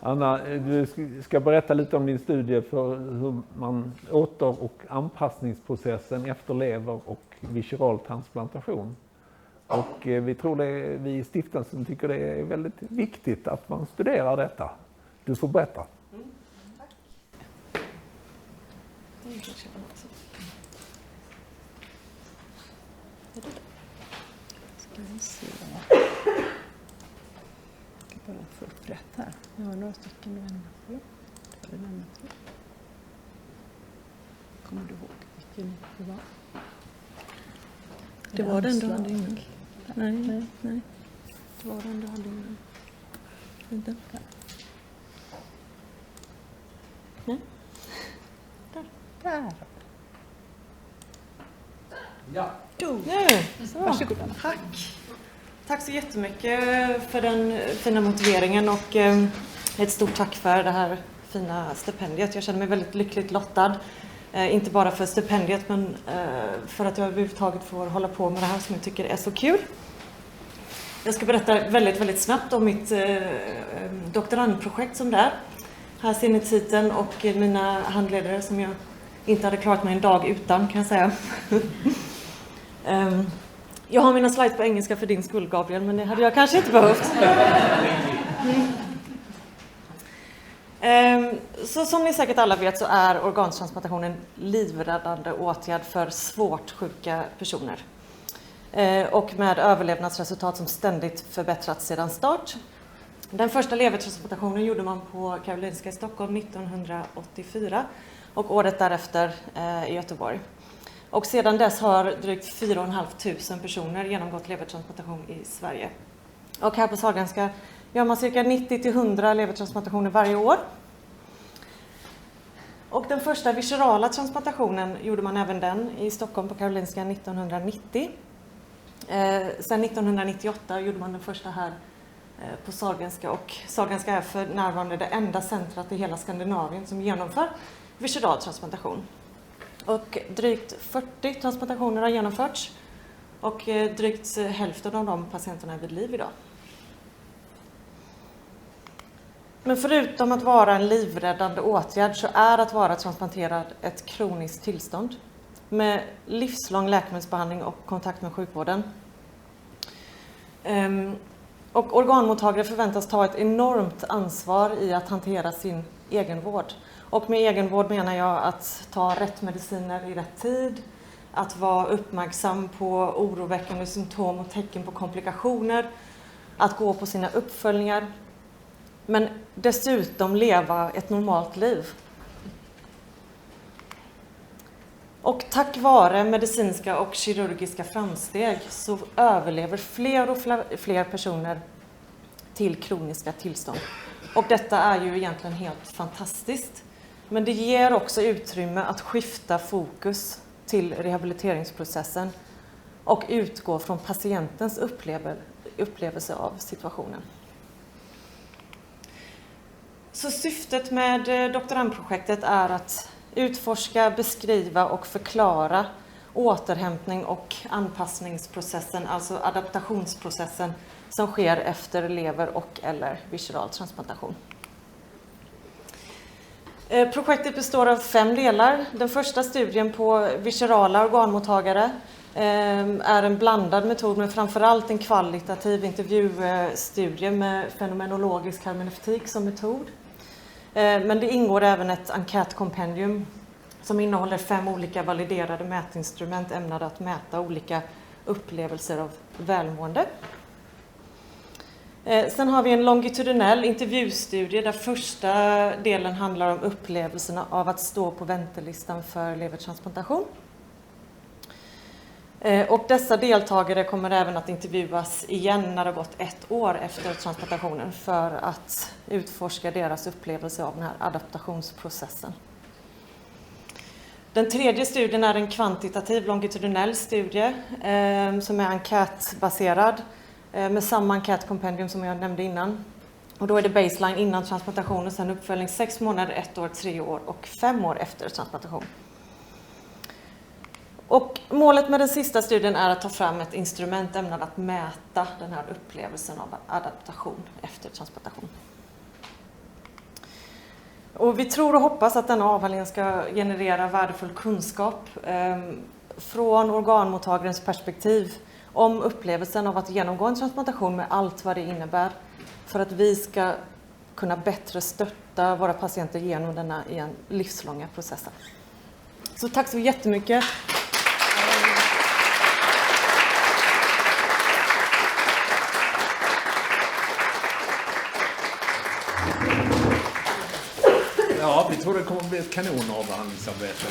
Anna, du ska berätta lite om din studie för hur man åter- och anpassningsprocessen efter lever- och visceral transplantation. Och vi i stiftelsen tycker det är väldigt viktigt att man studerar detta. Du får berätta. Ska vi se. Bara få upp rätt här. Jag har några stycken att vända på. Kommer du ihåg vilken det var? Det var den du hade innan. Nej. Det var den du hade innan. Inte? Nej. Där. Ja. Varsågod. Tack så jättemycket för den fina motiveringen och ett stort tack för det här fina stipendiet. Jag känner mig väldigt lyckligt lottad. Inte bara för stipendiet men för att jag överhuvudtaget får hålla på med det här som jag tycker är så kul. Jag ska berätta väldigt, väldigt snabbt om mitt doktorandprojekt som det är. Här ser ni titeln och mina handledare som jag inte hade klarat mig en dag utan, kan jag säga. Jag har mina slides på engelska för din skull, Gabriel, men det hade jag kanske inte behövt. Så som ni säkert alla vet så är organtransplantation en livräddande åtgärd för svårt sjuka personer. Och med överlevnadsresultat som ständigt förbättrats sedan start. Den första levertransplantationen gjorde man på Karolinska i Stockholm 1984 och året därefter i Göteborg. Och sedan dess har drygt 4 500 personer genomgått levertransplantation i Sverige. Och här på Sahlgrenska gör man cirka 90-100 levertransplantationer varje år. Och den första viscerala transplantationen gjorde man även den i Stockholm på Karolinska 1990. Sen 1998 gjorde man den första här på Sahlgrenska, och Sahlgrenska är för närvarande det enda centrat i hela Skandinavien som genomför visceral transplantation. Och drygt 40 transplantationer har genomförts och drygt hälften av de patienterna är vid liv idag. Men förutom att vara en livräddande åtgärd så är att vara transplanterad ett kroniskt tillstånd med livslång läkemedelsbehandling och kontakt med sjukvården. Och organmottagare förväntas ta ett enormt ansvar i att hantera sin egenvård. Och med egenvård menar jag att ta rätt mediciner i rätt tid, att vara uppmärksam på oroväckande symptom och tecken på komplikationer, att gå på sina uppföljningar, men dessutom leva ett normalt liv. Och tack vare medicinska och kirurgiska framsteg så överlever fler och fler personer till kroniska tillstånd. Och detta är ju egentligen helt fantastiskt. Men det ger också utrymme att skifta fokus till rehabiliteringsprocessen och utgå från patientens upplevelse av situationen. Så syftet med doktorandprojektet är att utforska, beskriva och förklara återhämtning och anpassningsprocessen, alltså adaptationsprocessen som sker efter lever- och eller visceral transplantation. Projektet består av 5 delar. Den första studien på viscerala organmottagare är en blandad metod med framförallt en kvalitativ intervjustudie med fenomenologisk hermeneutik som metod. Men det ingår även ett enkätkompendium som innehåller 5 olika validerade mätinstrument ämnade att mäta olika upplevelser av välmående. Sen har vi en longitudinell intervjustudie där första delen handlar om upplevelserna av att stå på väntelistan för levertransplantation. Och dessa deltagare kommer även att intervjuas igen när det gått 1 år efter transplantationen för att utforska deras upplevelse av den här adaptationsprocessen. Den tredje studien är en kvantitativ longitudinell studie som är enkätbaserad med samma enkätkompendium som jag nämnde innan. Och då är det baseline innan transplantationen, sen uppföljning 6 månader, 1 år, 3 år och 5 år efter transplantation. Och målet med den sista studien är att ta fram ett instrument ämnat att mäta den här upplevelsen av adaptation efter transplantation. Och vi tror och hoppas att denna avhandling ska generera värdefull kunskap från organmottagarens perspektiv om upplevelsen av att genomgå en transplantation med allt vad det innebär för att vi ska kunna bättre stötta våra patienter genom denna livslånga processen. Så tack så jättemycket. Ja, vi tror det kommer att bli ett kanonavhandlingsarbete.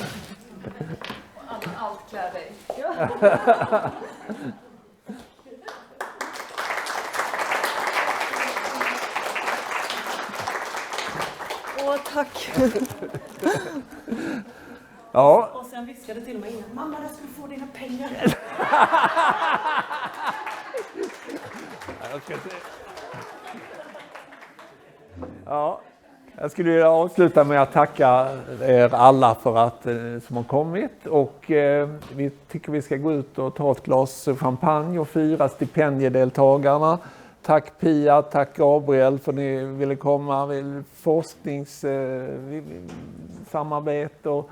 Allt klär dig. Åh, tack. Ja. Och sen viskade till mig innan, mamma, jag skulle få dina pengar. Ja, jag skulle avsluta med att tacka er alla för att som har kommit, och vi tycker vi ska gå ut och ta ett glas champagne och fira stipendiedeltagarna. Tack Pia, tack Gabriel för att ni ville komma, forskningssamarbete och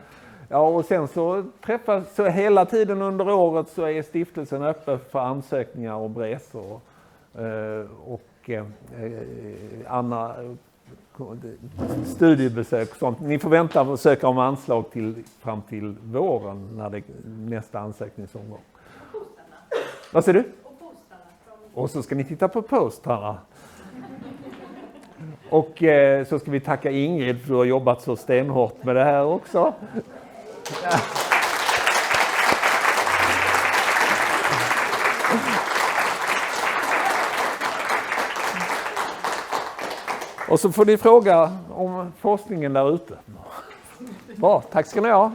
sen så träffas så hela tiden under året så är stiftelsen öppen för ansökningar och resor och andra studiebesök och sånt. Ni får vänta och söka om anslag fram till våren när det är nästa ansökningsomgång. Vad säger du? Och så ska ni titta på postrarna. Och så ska vi tacka Ingrid för att du har jobbat så stenhårt med det här också. Och så får ni fråga om forskningen där ute. Bra, tack ska ni ha.